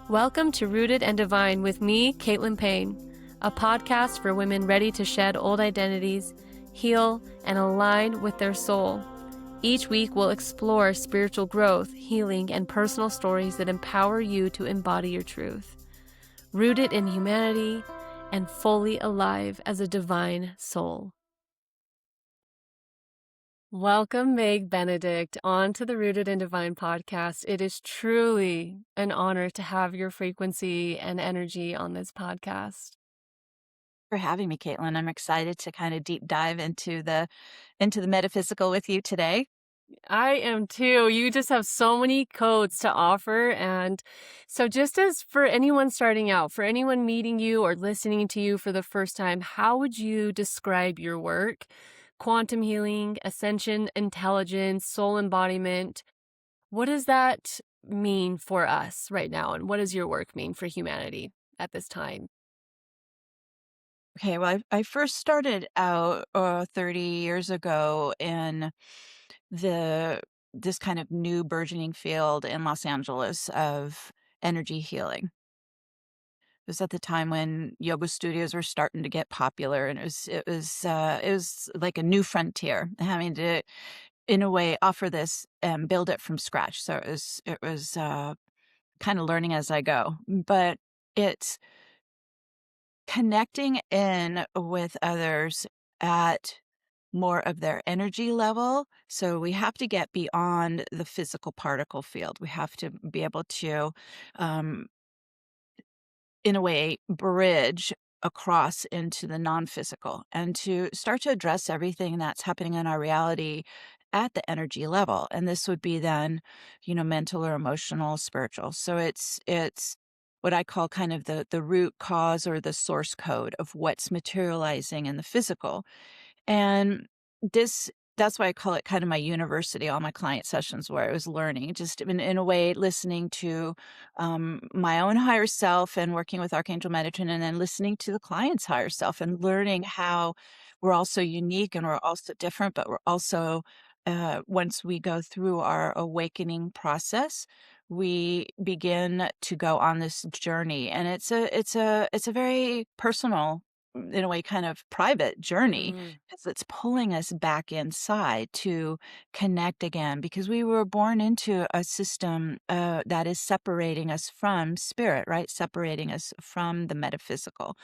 Welcome to Rooted and Divine with me, Caitlin Payne, a podcast for women ready to shed old identities, heal, and align with their soul. Each week, we'll explore spiritual growth, healing, and personal stories that empower you to embody your truth. Rooted in humanity and fully alive as a divine soul. Welcome, Meg Benedicte, on to the Rooted and Divine podcast. It is truly an honor to have your frequency and energy on this podcast. For having me, Caitlin. I'm excited to kind of deep dive into the metaphysical with you today. I am too. You just have so many codes to offer. And so just as for anyone starting out, for anyone meeting you or listening to you for the first time, how would you describe your work? Quantum healing, ascension, intelligence, soul embodiment. What does that mean for us right now? And what does your work mean for humanity at this time? Okay, well, I first started out 30 years ago in this kind of new burgeoning field in Los Angeles of energy healing. It was at the time when yoga studios were starting to get popular, and it was like a new frontier, having to, in a way, offer this and build it from scratch. So it was kind of learning as I go, but it's connecting in with others at more of their energy level. So we have to get beyond the physical particle field. We have to be able to, um, in a way, bridge across into the non-physical and to start to address everything that's happening in our reality at the energy level. And this would be then, mental or emotional, spiritual. So it's what I call kind of the root cause or the source code of what's materializing in the physical. And this that's why I call it kind of my university, all my client sessions where I was learning, just in a way, listening to my own higher self and working with Archangel Metatron, and then listening to the client's higher self and learning how we're all so unique and we're also different, but we're also, once we go through our awakening process, we begin to go on this journey. And it's a very personal, in a way, kind of private journey, Mm, because it's pulling us back inside to connect again, because we were born into a system that is separating us from spirit, right? Separating us from the metaphysical,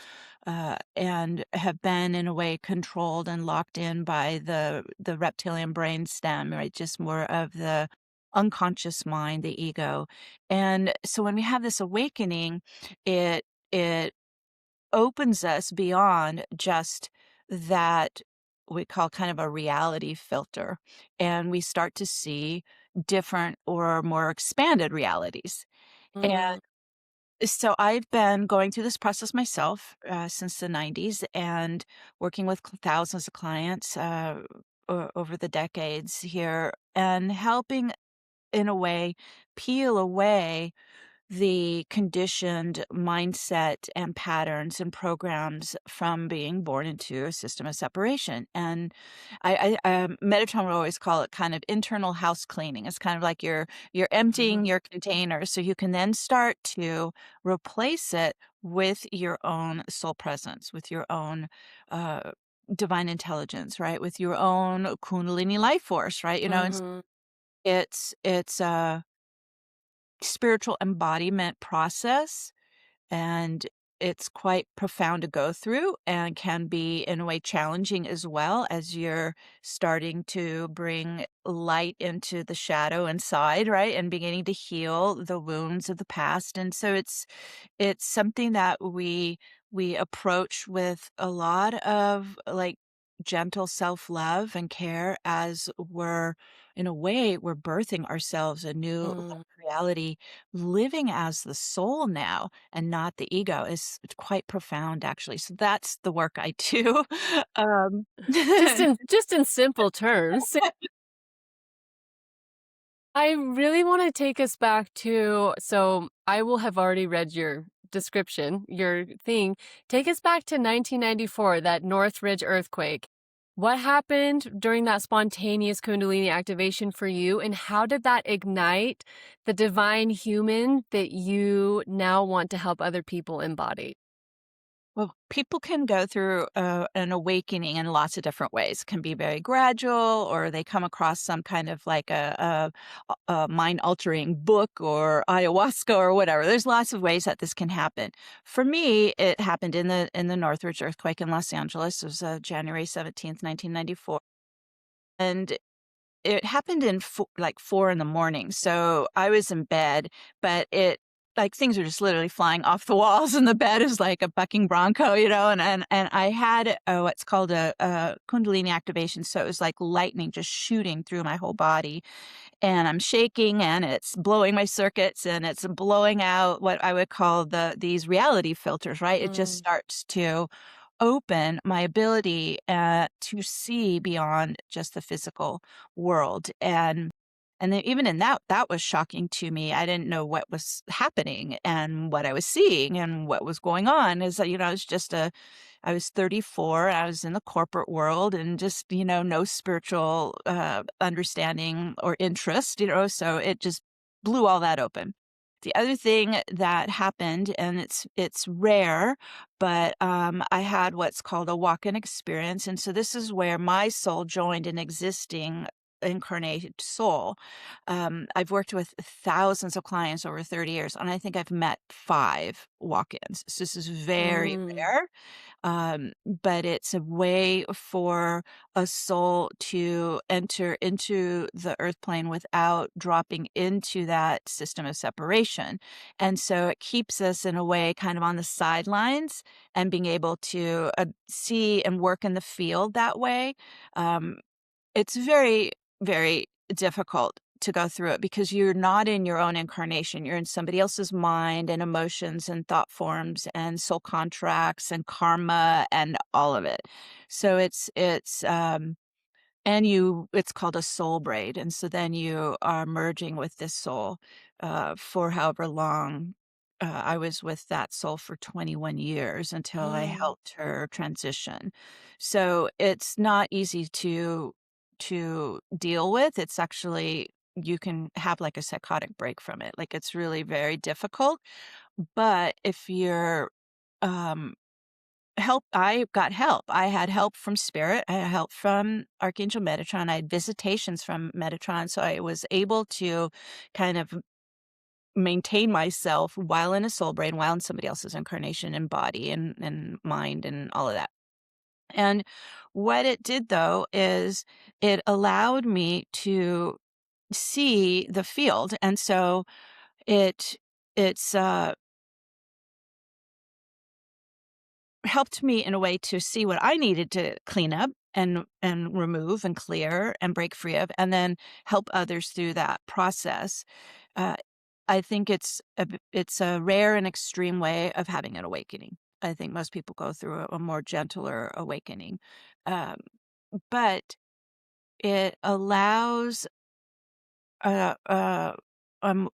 and have been, in a way, controlled and locked in by the reptilian brain stem, right? Just more of the unconscious mind, the ego. And so when we have this awakening, it opens us beyond just that, we call kind of a reality filter, and we start to see different or more expanded realities. And mm, so I've been going through this process myself since the 90s, and working with thousands of clients over the decades here, and helping, in a way, peel away the conditioned mindset and patterns and programs from being born into a system of separation. And Metatron would always call it kind of internal house cleaning. It's kind of like you're emptying mhm, your container, so you can then start to replace it with your own soul presence, with your own uh, divine intelligence, right? With your own Kundalini life force, right? And mhm, it's a spiritual embodiment process, and it's quite profound to go through and can be, in a way, challenging as well, as you're starting to bring light into the shadow inside, right? And beginning to heal the wounds of the past. And so it's something that we approach with a lot of, like, gentle self-love and care, as we're, in a way, we're birthing ourselves a new mm. reality, living as the soul now and not the ego. Is quite profound, actually. So that's the work I do. Um Just in simple terms. I really want to take us back to, so I will have already read your description, your thing. Take us back to 1994, that Northridge earthquake. What happened during that spontaneous Kundalini activation for you, and how did that ignite the divine human that you now want to help other people embody? Well, people can go through an awakening in lots of different ways. It can be very gradual, or they come across some kind of like a mind-altering book or ayahuasca or whatever. There's lots of ways that this can happen. For me, it happened in the Northridge earthquake in Los Angeles. It was January 17th, 1994, and it happened in like 4 in the morning, so I was in bed, but like, things are just literally flying off the walls, and the bed is like a bucking bronco, and I had, what's called a Kundalini activation, so it was like lightning just shooting through my whole body, and I'm shaking, and it's blowing my circuits, and it's blowing out what I would call these reality filters, right? It just Mm. starts to open my ability, to see beyond just the physical world, and then even in that was shocking to me. I didn't know what was happening and what I was seeing and what was going on. Is that, I was 34, I was in the corporate world and just, no spiritual, understanding or interest, so it just blew all that open. The other thing that happened, and it's rare, but, I had what's called a walk-in experience, and so this is where my soul joined an existing incarnated soul. I've worked with thousands of clients over 30 years, and I think I've met 5 walk-ins. So this is very Mm. rare, but it's a way for a soul to enter into the earth plane without dropping into that system of separation. And so it keeps us in a way kind of on the sidelines and being able to see and work in the field that way. Um, it's very, very difficult to go through it because you're not in your own incarnation. You're in somebody else's mind and emotions and thought forms and soul contracts and karma and all of it. So it's called a soul braid, and so then you are merging with this soul, for however long. I was with that soul for 21 years until I Mm. helped her transition. So it's not easy to deal with. It's actually you can have, like, a psychotic break from it. Like, it's really very difficult, but if you're, um I got help. I had help from spirit. I had help from Archangel Metatron. I had visitations from Metatron, so I was able to kind of maintain myself while in a soul brain, while in somebody else's incarnation and body and mind and all of that. And what it did though is it allowed me to see the field. And so it it's helped me in a way to see what I needed to clean up and remove and clear and break free of, and then help others through that process. Uh, I think it's a rare and extreme way of having an awakening. I think most people go through a more gentler awakening, um, but it allows an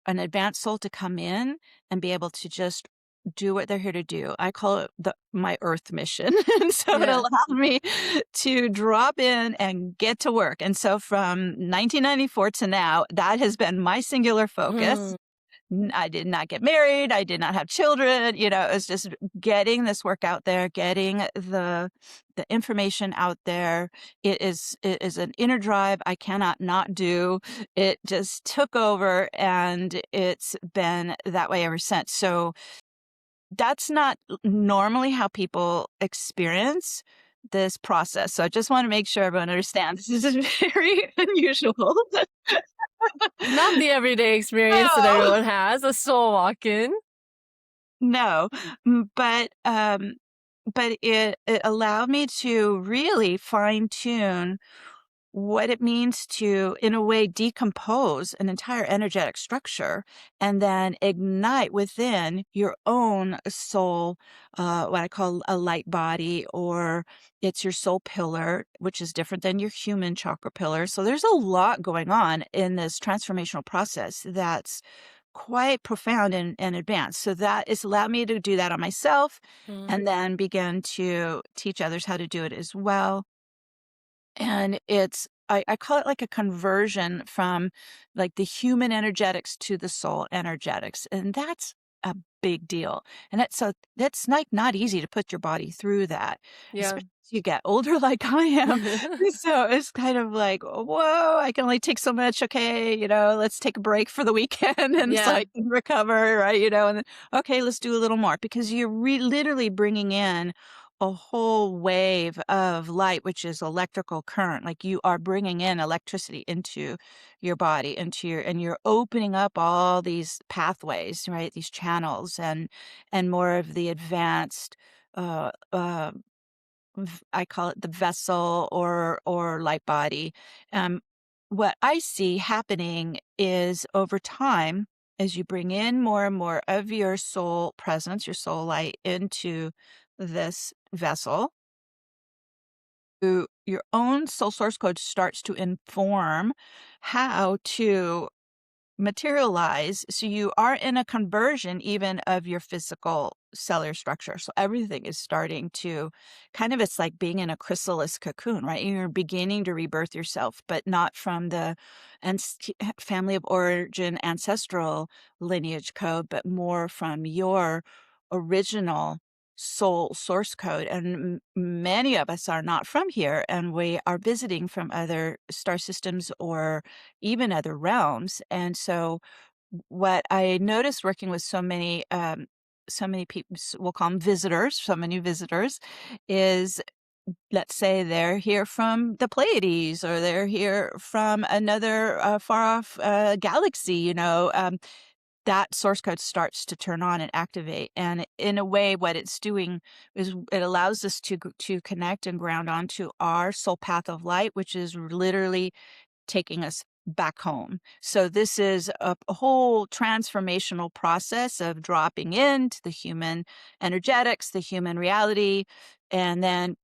advanced soul to come in and be able to just do what they're here to do. I call it my earth mission. And so it Yeah. allowed me to drop in and get to work. And so from 1994 to now, that has been my singular focus. Mm. I did not get married. I did not have children. It was just getting this work out there, getting the information out there. It is an inner drive I cannot not do. It just took over, and it's been that way ever since. So that's not normally how people experience this process. So I just want to make sure everyone understands this is very unusual. Not the everyday experience that No. everyone has, a soul walk-in. No, but it allowed me to really fine-tune what it means to, in a way, decompose an entire energetic structure and then ignite within your own soul, what I call a light body, or it's your soul pillar, which is different than your human chakra pillar. So there's a lot going on in this transformational process that's quite profound and advanced. So that has allowed me to do that on myself Mm. and then begin to teach others how to do it as well. And I call it like a conversion from like the human energetics to the soul energetics. And that's a big deal. And that's like not easy to put your body through that, Yeah. especially as you get older like I am. So it's kind of like, whoa, I can only take so much. Okay, let's take a break for the weekend and so Yeah. I can recover, right? And then, okay, let's do a little more because you're literally bringing in a whole wave of light, which is electrical current. Like you are bringing in electricity into your body, and you're opening up all these pathways, right? These channels and more of the advanced, uh, uh, I call it the vessel or light body. What I see happening is over time, as you bring in more and more of your soul presence, your soul light into this vessel, your own soul source code starts to inform how to materialize. So you are in a conversion even of your physical cellular structure. So everything is starting to it's like being in a chrysalis cocoon, right? You're beginning to rebirth yourself, but not from the family of origin ancestral lineage code, but more from your original soul source code. And many of us are not from here, and we are visiting from other star systems or even other realms. And so what I noticed working with so many people, we'll call them visitors, so many visitors, is let's say they're here from the Pleiades or they're here from another far off galaxy, that source code starts to turn on and activate. And in a way, what it's doing is it allows us to connect and ground onto our soul path of light, which is literally taking us back home. So this is a whole transformational process of dropping into the human energetics, the human reality, and then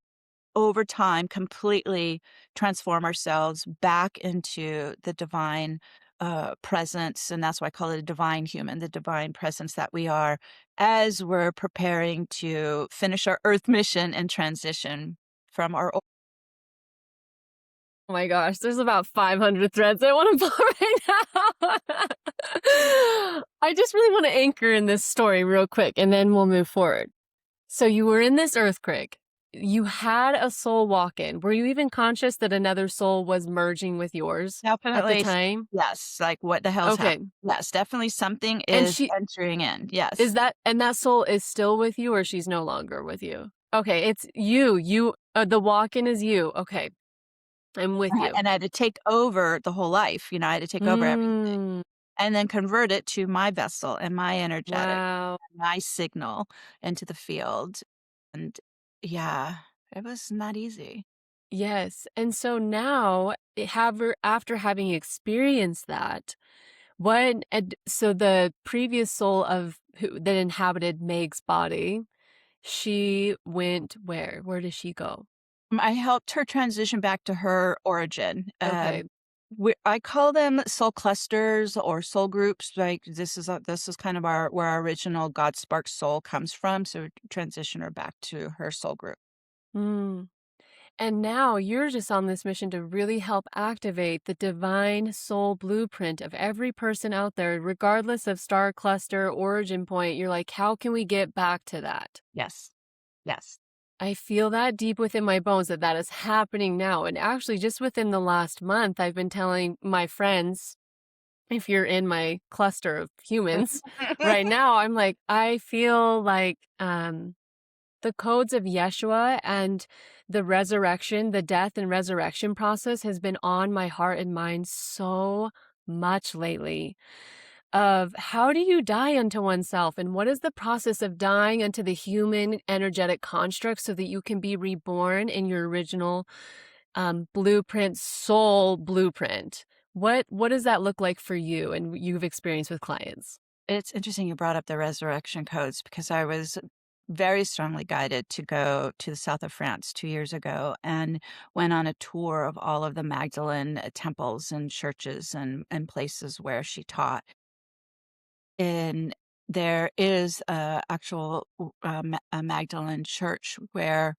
over time completely transform ourselves back into the divine presence. And that's why I call it a divine human, the divine presence that we are as we're preparing to finish our earth mission and transition from our Oh my gosh, there's about 500 threads I wanna pull right now. I just really wanna anchor in this story real quick, and then we'll move forward. So you were in this earthquake. You had a soul walk in. Were you even conscious that another soul was merging with yours at the definitely. time? Yes, like, what the hell's Okay. happening? Yes, definitely something And is she entering in, yes. is that and that soul is still with you or she's no longer with you? Okay, it's you. The walk-in is you. Okay, I'm with you. And I had to take over the whole life, I had to take over everything, Mm, and then convert it to my vessel and my energetic, wow. my signal into the field, and yeah, it was not easy. Yes. And so now, after having experienced that, so the previous soul of who that inhabited Meg's body, she went where? Where did she go? I helped her transition back to her origin. Okay. I call them soul clusters or soul groups. Like this is kind of our where our original God spark soul comes from. So transition her back to her soul group. Mm. And now you're just on this mission to really help activate the divine soul blueprint of every person out there, regardless of star cluster, origin point. You're like, how can we get back to that? Yes, yes. I feel that deep within my bones that that is happening now. And actually, just within the last month, I've been telling my friends, if you're in my cluster of humans right now, I'm like, I feel like the codes of Yeshua and the resurrection, the death and resurrection process has been on my heart and mind so much lately. Of how do you die unto oneself, and what is the process of dying unto the human energetic construct so that you can be reborn in your original blueprint, soul blueprint? What does that look like for you and you've experienced with clients? It's interesting you brought up the resurrection codes because I was very strongly guided to go to the south of France 2 years ago and went on a tour of all of the Magdalene temples and churches and places where she taught. And there is a actual a Magdalene church where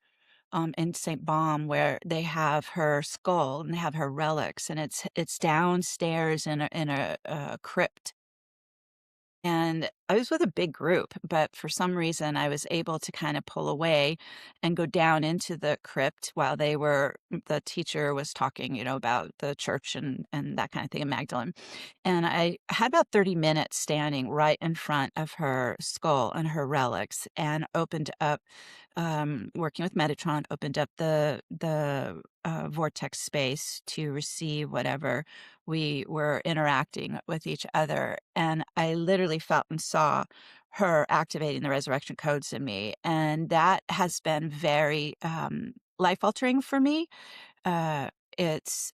in St. Baum where they have her skull and they have her relics, and it's downstairs in a crypt. And I was with a big group, but for some reason, I was able to kind of pull away and go down into the crypt while the teacher was talking, about the church and that kind of thing in Magdalene. And I had about 30 minutes standing right in front of her skull and her relics and opened up, working with Metatron, opened up the vortex space to receive whatever we were interacting with each other. And I literally felt and saw her activating the resurrection codes in me. And that has been very life altering for me. Uh, it's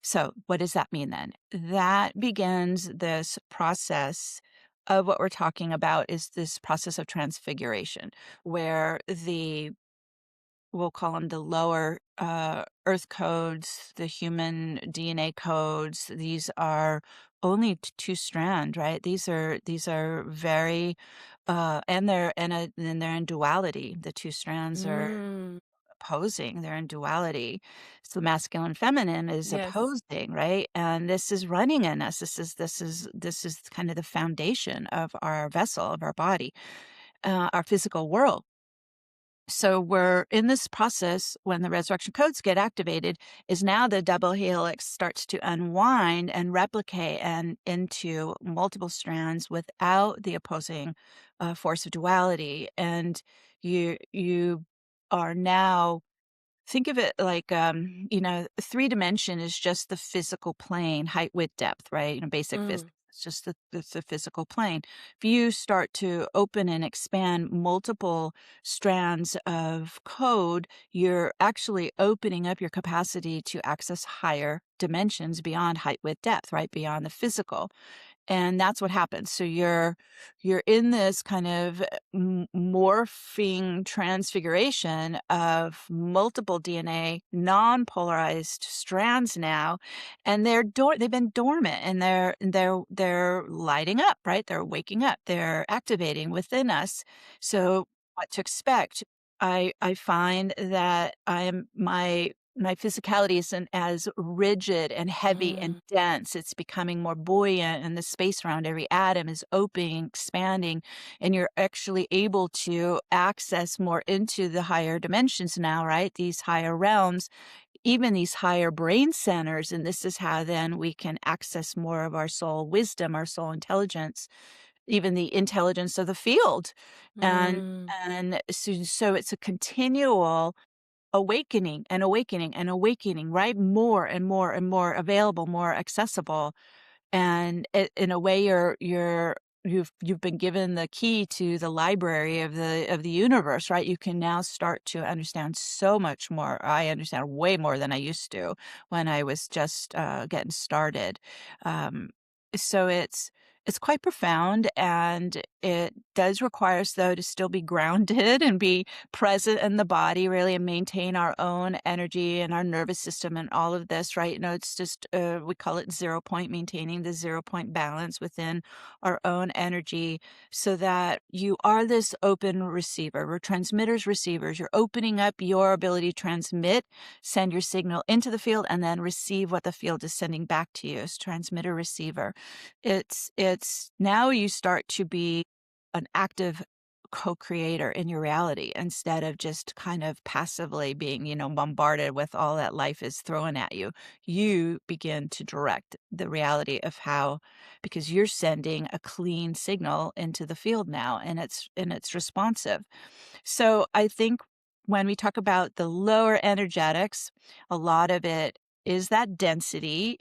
so what does that mean then? That begins this process of what we're talking about is this process of transfiguration, where we'll call them the lower earth codes, the human DNA codes. These are only two strand, right? These are very and they're in duality. The two strands are Mm, opposing, they're in duality. So masculine feminine is yes. opposing, right? And this is running in us. This is kind of the foundation of our vessel, of our body, our physical world. So we're in this process when the resurrection codes get activated is now the double helix starts to unwind and replicate and into multiple strands without the opposing force of duality. And you are now think of it like, 3 dimension is just the physical plane, height, width, depth, right? Basic Mm, physics. It's the physical plane. If you start to open and expand multiple strands of code, you're actually opening up your capacity to access higher dimensions beyond height, width, depth, right? Beyond the physical. And that's what happens. So you're in this kind of morphing transfiguration of multiple DNA, non-polarized strands now, and they've been dormant and they're lighting up, right? They're waking up. They're activating within us. So what to expect? I find that my physicality isn't as rigid and heavy and mm, dense. It's becoming more buoyant, and the space around every atom is opening, expanding, and you're actually able to access more into the higher dimensions now, right? These higher realms, even these higher brain centers. And this is how then we can access more of our soul wisdom, our soul intelligence, even the intelligence of the field. And mm, so it's a continual awakening and awakening and awakening, right? More and more and more available, more accessible. And in a way, you've been given the key to the library of the universe, right? You can now start to understand so much more. I understand way more than I used to when I was just getting started. Um, so it's quite profound, and it does require us though to still be grounded and be present in the body, really, and maintain our own energy and our nervous system and all of this, right? It's just, we call it 0 point, maintaining the 0 point balance within our own energy so that you are this open receiver. We're transmitters, receivers. You're opening up your ability to transmit, send your signal into the field, and then receive what the field is sending back to you as transmitter, receiver. It's now you start to be an active co-creator in your reality instead of just kind of passively being, bombarded with all that life is throwing at you. You begin to direct the reality of how because you're sending a clean signal into the field now and it's responsive. So I think when we talk about the lower energetics, a lot of it is that density.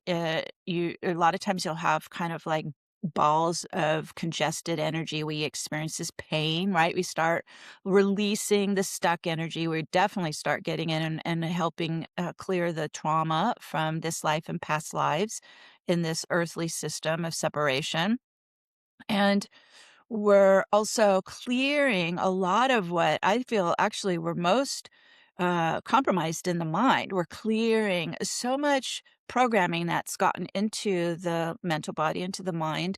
You a lot of times you'll have kind of like balls of congested energy. We experience this pain, right? We start releasing the stuck energy. We definitely start getting in and helping clear the trauma from this life and past lives in this earthly system of separation. And we're also clearing a lot of what I feel actually we're most compromised in the mind. We're clearing so much programming that's gotten into the mental body, into the mind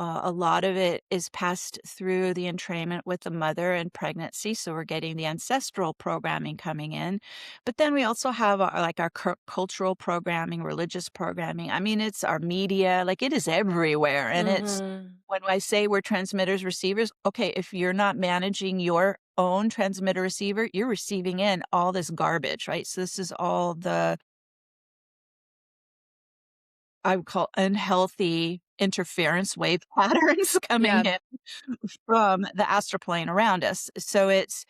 A lot of it is passed through the entrainment with the mother and pregnancy, so we're getting the ancestral programming coming in. But then we also have our cultural programming, religious programming. I mean, it's our media, like it is everywhere. And it's Mhm. when I say we're transmitters, receivers, okay, if you're not managing your own transmitter receiver, you're receiving in all this garbage, right? So this is all the I would call unhealthy interference wave patterns coming Yeah. in from the astral plane around us. So it's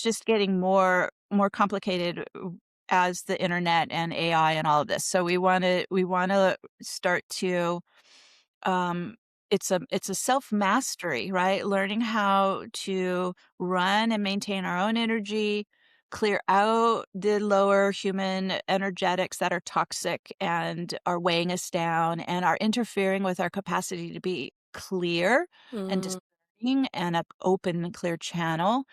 just getting more complicated as the internet and AI and all of this. So we wanna start to um, it's a self-mastery, right? Learning how to run and maintain our own energy, clear out the lower human energetics that are toxic and are weighing us down and are interfering with our capacity to be clear and Mhm. discerning and a open and clear channel.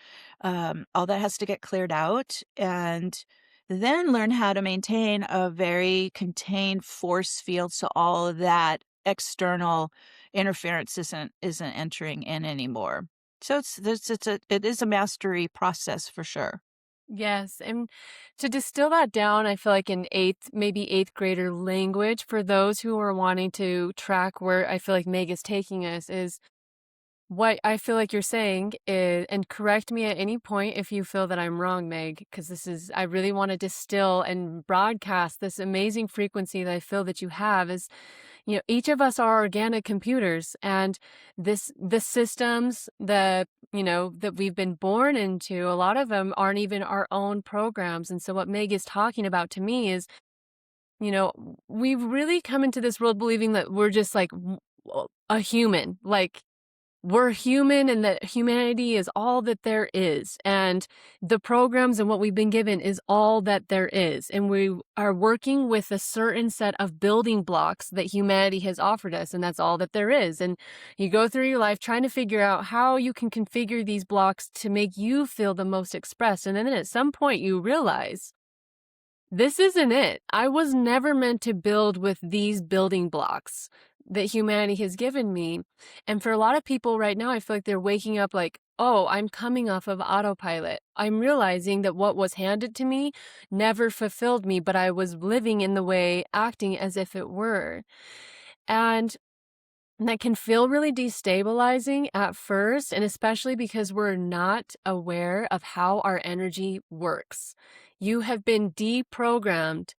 All that has to get cleared out and then learn how to maintain a very contained force field so all of that external interference isn't entering in anymore. So it is a mastery process for sure. Yes, and to distill that down, I feel like in eighth, maybe eighth grader language for those who are wanting to track where I feel like Meg is taking us is what I feel like you're saying is, and correct me at any point if you feel that I'm wrong, Meg, because this is, I really want to distill and broadcast this amazing frequency that I feel that you have is, each of us are organic computers and the systems that we've been born into, a lot of them aren't even our own programs. And so what Meg is talking about to me is, you know, we've really come into this world believing that we're just like a human, like we're human and that humanity is all that there is. And the programs and what we've been given is all that there is. And we are working with a certain set of building blocks that humanity has offered us. And that's all that there is. And you go through your life trying to figure out how you can configure these blocks to make you feel the most expressed. And then at some point you realize this isn't it. I was never meant to build with these building blocks that humanity has given me. And for a lot of people right now, I feel like they're waking up like, oh, I'm coming off of autopilot. I'm realizing that what was handed to me never fulfilled me, but I was living in the way, acting as if it were. And that can feel really destabilizing at first, and especially because we're not aware of how our energy works. You have been deprogrammed.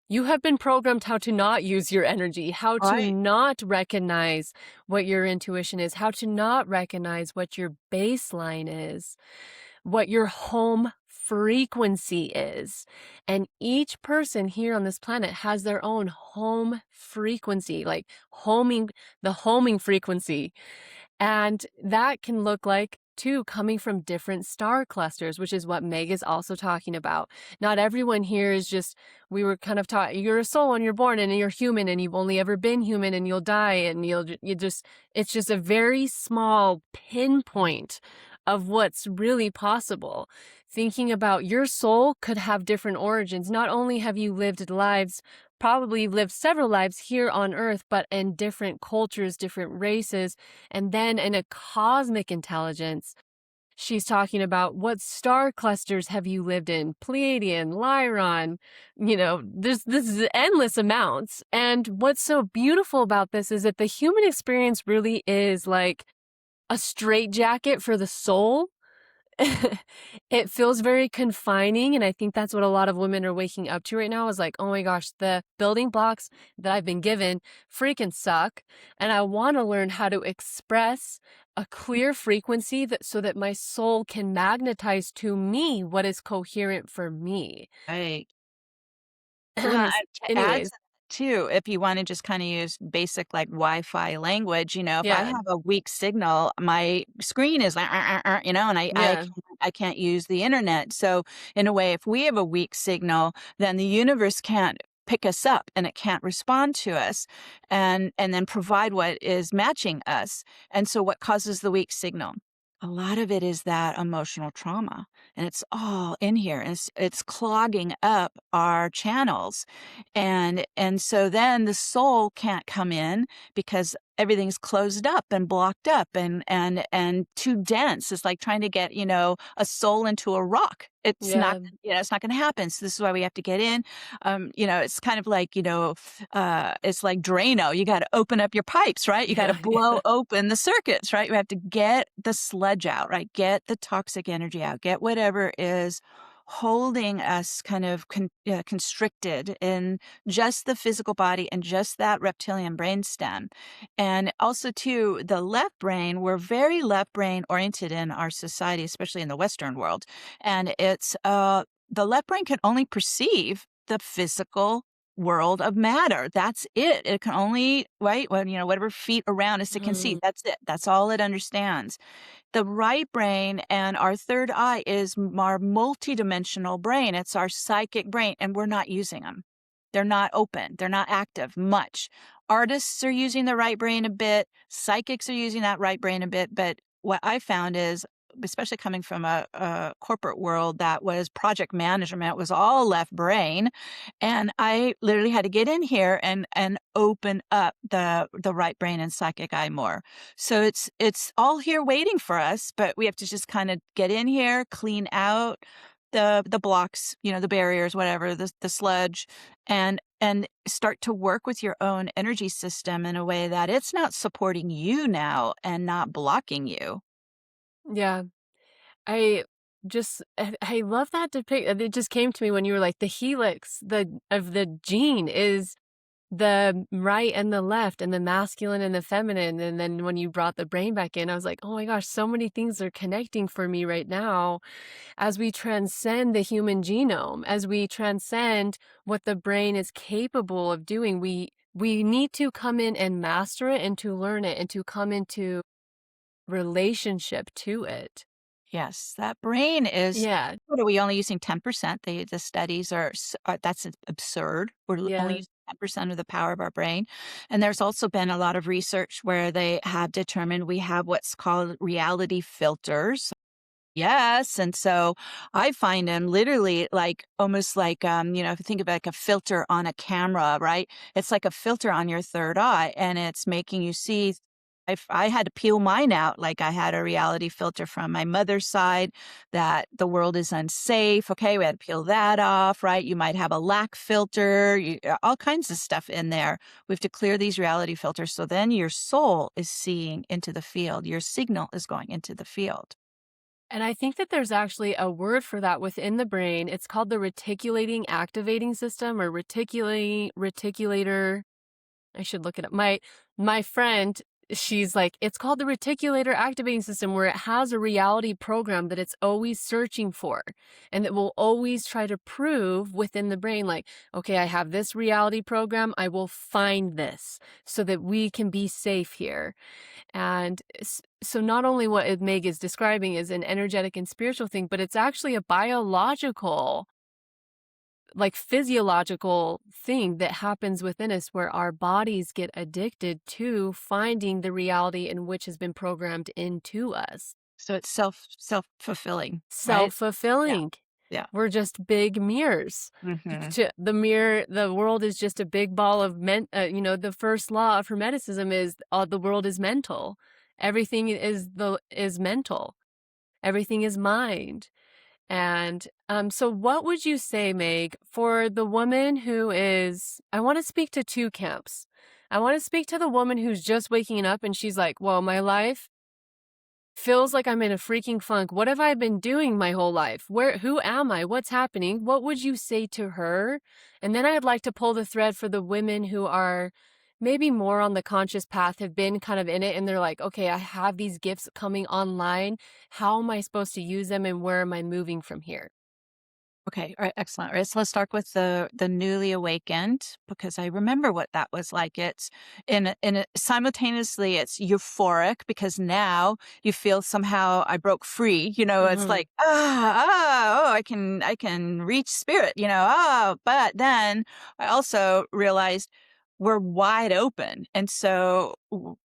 You have been programmed how to not use your energy, how to Right. not recognize what your intuition is, how to not recognize what your baseline is, what your home frequency is. And each person here on this planet has their own home frequency, like the homing frequency. And that can look like too coming from different star clusters, which is what Meg is also talking about. Not everyone here is just, we were kind of taught you're a soul and you're born and you're human and you've only ever been human and you'll die and it's just a very small pinpoint of what's really possible. Thinking about your soul could have different origins. Not only have you lived lives, probably lived several lives here on earth, but in different cultures, different races, and then in a cosmic intelligence. She's talking about what star clusters have you lived in? Pleiadian, Lyron, this is endless amounts. And what's so beautiful about this is that the human experience really is like a straitjacket for the soul. It feels very confining, and I think that's what a lot of women are waking up to right now is like, oh my gosh, the building blocks that I've been given freaking suck, and I want to learn how to express a clear frequency that so that my soul can magnetize to me what is coherent for me. Right. Well, and to add to Anyways, that too, if you wanna just kinda use basic, like, Wi-Fi language, if I yeah, have a weak signal, my screen is like, and yeah, I can't use the internet, so, in a way, if we have a weak signal, then the universe can't pick us up, and it can't respond to us, and then provide what is matching us, and so what causes the weak signal? A lot of it is that emotional trauma, and it's all in here, and it's clogging up our channels, and so then the soul can't come in because everything's closed up and blocked up and too dense. It's like trying to get, a soul into a rock. It's not, Yeah. it's not going to happen. So this is why we have to get in. It's kind of like, it's like Drano. You got to open up your pipes, right? You got to Yeah. blow open the circuits, right? We have to get the sludge out, right? Get the toxic energy out, get whatever is holding us kind of constricted in just the physical body and just that reptilian brainstem. And also, too, the left brain, we're very left brain oriented in our society, especially in the Western world. And the left brain can only perceive the physical world of matter. That's it. It can only, right? When, whatever feet around us it can see. Mhm. That's it. That's all it understands. The right brain and our third eye is our multidimensional brain. It's our psychic brain, and we're not using them. They're not open. They're not active much. Artists are using the right brain a bit. Psychics are using that right brain a bit. But what I found is, especially coming from a corporate world that was project management, was all left brain. And I literally had to get in here and open up the right brain and psychic eye more. So it's all here waiting for us, but we have to just kind of get in here, clean out the blocks, the barriers, whatever, the sludge, and start to work with your own energy system in a way that it's not supporting you now and not blocking you. Yeah. I I love that depict it just came to me when you were like, the helix, of the gene is the right and the left and the masculine and the feminine, and then when you brought the brain back in, I was like, "Oh my gosh, so many things are connecting for me right now as we transcend the human genome, as we transcend what the brain is capable of doing. We need to come in and master it and to learn it and to come into relationship to it." Yes, that brain is, Yeah. what are we only using 10%? The studies that's absurd. We're only Yeah. using 10% of the power of our brain. And there's also been a lot of research where they have determined we have what's called reality filters. Yes, and so I find them literally like almost like, if you think of like a filter on a camera, right? It's like a filter on your third eye, and it's making you see. If I had to peel mine out, like I had a reality filter from my mother's side that the world is unsafe. Okay, we had to peel that off, right? You might have a lack filter, all kinds of stuff in there. We have to clear these reality filters so then your soul is seeing into the field. Your signal is going into the field. And I think that there's actually a word for that within the brain. It's called the reticulating activating system, or reticulator. I should look it up. My friend, she's like, it's called the reticulator activating system, where it has a reality program that it's always searching for, and that will always try to prove within the brain, like, okay, I have this reality program, I will find this so that we can be safe here. And so not only what Meg is describing is an energetic and spiritual thing, but it's actually a biological, like physiological thing that happens within us, where our bodies get addicted to finding the reality in which has been programmed into us. So it's self-fulfilling, right? Yeah, Self-fulfilling. yeah. We're just big mirrors. Mhm. The mirror, the world is just a big ball of the first law of Hermeticism is the world is mental. Everything is mental. Everything is mind. And so what would you say, Meg, for the woman who is, I want to speak to two camps. I want to speak to the woman who's just waking up and she's like, well, my life feels like I'm in a freaking funk. What have I been doing my whole life? Who am I? What's happening? What would you say to her? And then I'd like to pull the thread for the women who are maybe more on the conscious path, have been kind of in it, and they're like, okay, I have these gifts coming online. How am I supposed to use them, and where am I moving from here? Okay, all right, excellent. All right, so let's start with the newly awakened because I remember what that was like. It's simultaneously it's euphoric because now you feel somehow I broke free. It's Hmm. like oh, I can reach spirit. But then I also realized we're wide open, and so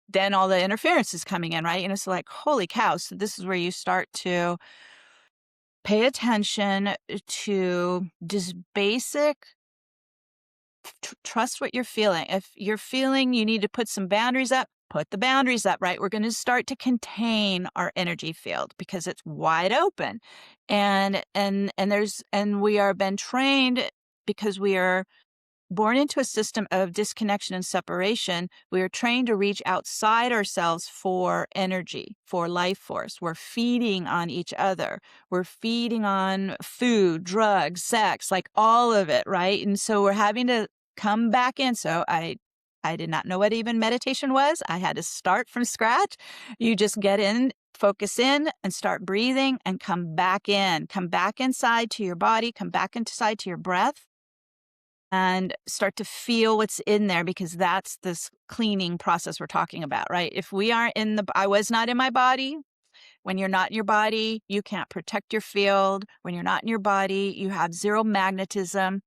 then all the interference is coming in, right? So like holy cow! So this is where you start to pay attention to just basic trust what you're feeling. If you're feeling you need to put some boundaries up, put the boundaries up, right? We're going to start to contain our energy field because it's wide open. And we are been trained because we are born into a system of disconnection and separation. We are trained to reach outside ourselves for energy, for life force. We're feeding on each other. We're feeding on food, drugs, sex, like all of it, right? And so we're having to come back in. So I did not know what even meditation was. I had to start from scratch. You just get in, focus in, and start breathing and come back in. Come back inside to your body, come back inside to your breath, and start to feel what's in there, because that's this cleaning process we're talking about, right? If we aren't I was not in my body. When you're not in your body, you can't protect your field. When you're not in your body, you have zero magnetism.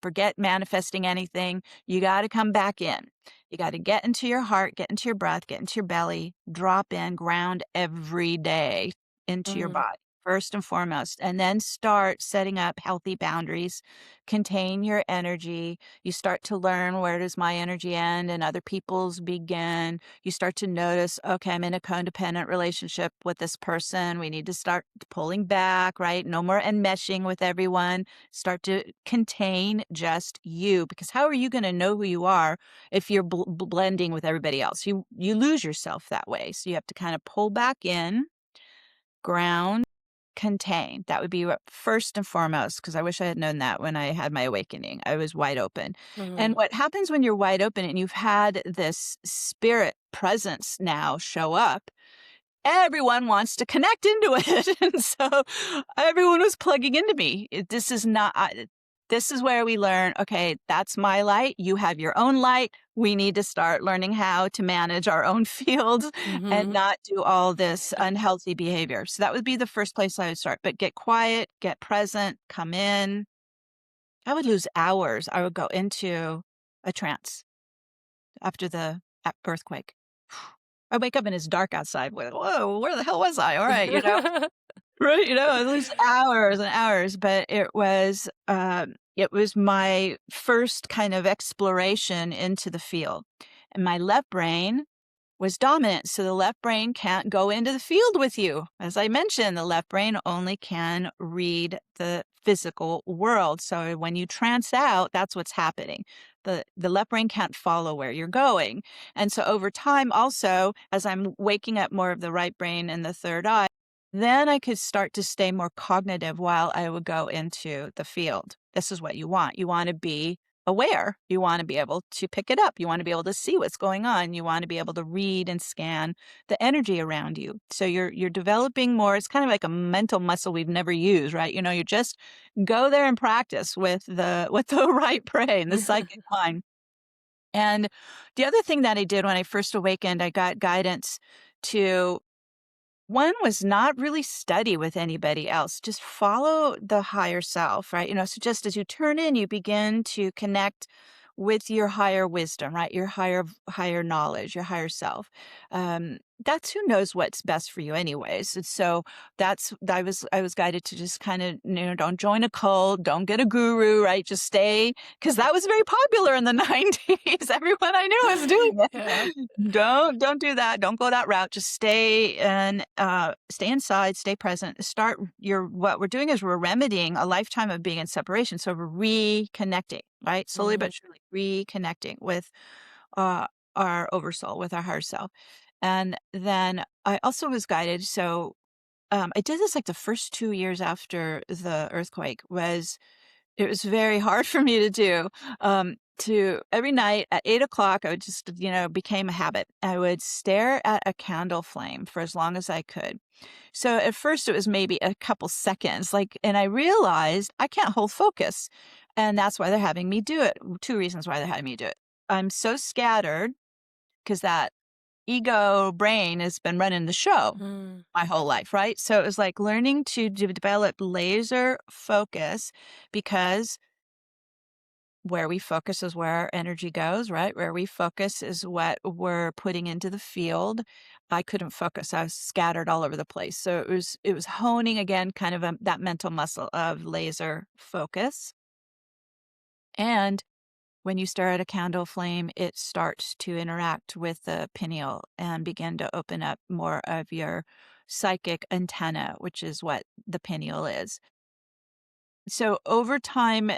Forget manifesting anything. You got to come back in. You got to get into your heart, get into your breath, get into your belly, drop in, ground every day into your Mm, body, first and foremost, and then start setting up healthy boundaries. Contain your energy. You start to learn, where does my energy end and other people's begin. You start to notice, okay, I'm in a codependent relationship with this person. We need to start pulling back, right? No more enmeshing with everyone. Start to contain just you, because how are you going to know who you are if you're blending with everybody else? You lose yourself that way. So you have to kind of pull back in, ground, contain. That would be first and foremost, because I wish I had known that when I had my awakening. I was wide open. And mhm. what happens when you're wide open and you've had this spirit presence now show up, everyone wants to connect into it. And so everyone was plugging into me. This is not, this is where we learn, okay, that's my light. You have your own light. We need to start learning how to manage our own fields and Mhm. not do all this unhealthy behavior. So that would be the first place I would start. But get quiet, get present, come in. I would lose hours. I would go into a trance after the earthquake. I wake up and it's dark outside. Whoa, where the hell was I? All right, right, I lose hours and hours, but it was my first kind of exploration into the field. And my left brain was dominant, so the left brain can't go into the field with you. As I mentioned, the left brain only can read the physical world. So when you trance out, that's what's happening. The left brain can't follow where you're going. And so over time also, as I'm waking up more of the right brain and the third eye, then I could start to stay more cognitive while I would go into the field. This is what you want. You want to be aware. You want to be able to pick it up. You want to be able to see what's going on. You want to be able to read and scan the energy around you. So you're developing more. It's kind of like a mental muscle we've never used, right? You just go there and practice with the right brain, the psychic mind. And the other thing that I did when I first awakened, I got guidance to, one was not really study with anybody else, just follow the higher self, right? So just as you turn in, you begin to connect with your higher wisdom, right? Your higher knowledge, your higher self. That's who knows what's best for you anyways. And so I was guided to just kind of, don't join a cult, don't get a guru, right? Just stay, because that was very popular in the 90s. Everyone I knew was doing Yeah. it. Don't do that. Don't go that route. Just stay inside, stay present. What we're doing is we're remedying a lifetime of being in separation. So we're reconnecting, right? Slowly Mhm. but surely reconnecting with uh our oversoul, with our higher self. And then I also was guided. So I did this like the first 2 years after the earthquake. It was very hard for me to do. To every night at 8 o'clock, I would just, became a habit. I would stare at a candle flame for as long as I could. So at first it was maybe a couple seconds, and I realized I can't hold focus. And that's why they're having me do it. Two reasons why they're having me do it. I'm so scattered because that ego brain has been running the show Mm. my whole life, right? So it was like learning to develop laser focus, because where we focus is where our energy goes, right? Where we focus is what we're putting into the field. I couldn't focus. I was scattered all over the place. So it was honing again, kind of that mental muscle of laser focus. And when you stare at a candle flame, it starts to interact with the pineal and begin to open up more of your psychic antenna, which is what the pineal is. So over time,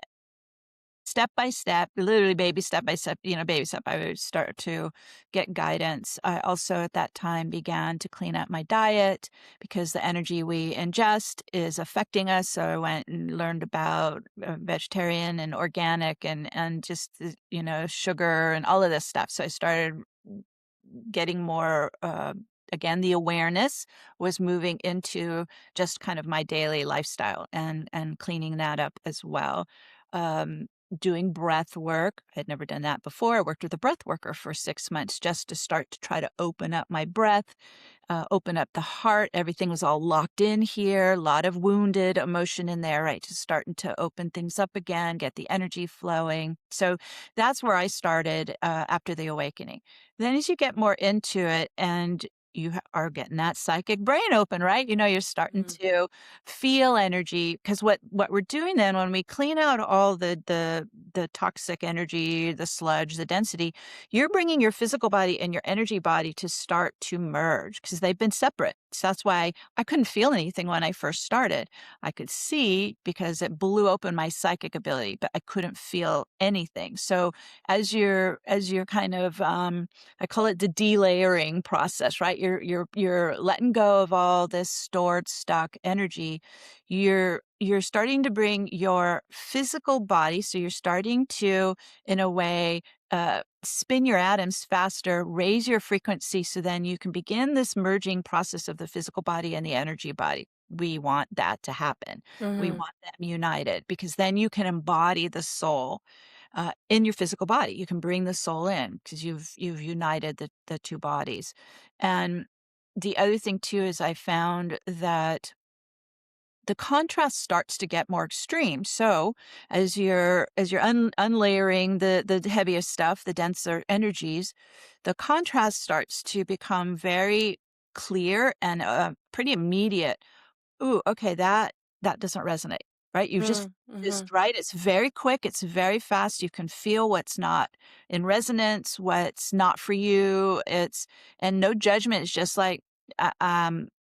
step by step, literally baby step by step, baby step, I would start to get guidance. I also at that time began to clean up my diet because the energy we ingest is affecting us. So I went and learned about vegetarian and organic and just, sugar and all of this stuff. So I started getting more, again, the awareness was moving into just kind of my daily lifestyle and cleaning that up as well. Um, Doing breath work. I'd never done that before. I worked with a breath worker for 6 months just to start to try to open up my breath, open up the heart. Everything was all locked in here, a lot of wounded emotion in there, right? Just starting to open things up again, get the energy flowing. So that's where I started after the awakening. Then as you get more into it and are getting that psychic brain open, right? You're starting Mm. to feel energy because what we're doing then when we clean out all the toxic energy, the sludge, the density, you're bringing your physical body and your energy body to start to merge because they've been separate. So that's why I couldn't feel anything when I first started. I could see because it blew open my psychic ability, but I couldn't feel anything. So as you're kind of I call it the delayering process, right? You're letting go of all this stored stuck energy. You're starting to bring your physical body, so you're starting to, in a way, spin your atoms faster, raise your frequency, so then you can begin this merging process of the physical body and the energy body. We want that to happen. We Mhm. want them united because then you can embody the soul in your physical body. You can bring the soul in because you've united the two bodies. And the other thing too is I found that the contrast starts to get more extreme. So as you're unlayering the heaviest stuff, the denser energies, the contrast starts to become very clear and pretty immediate. Ooh, okay, that doesn't resonate, right? You just Mm, mhm. right? It's very quick, it's very fast, you can feel what's not in resonance, what's not for you, and no judgment, it's just like,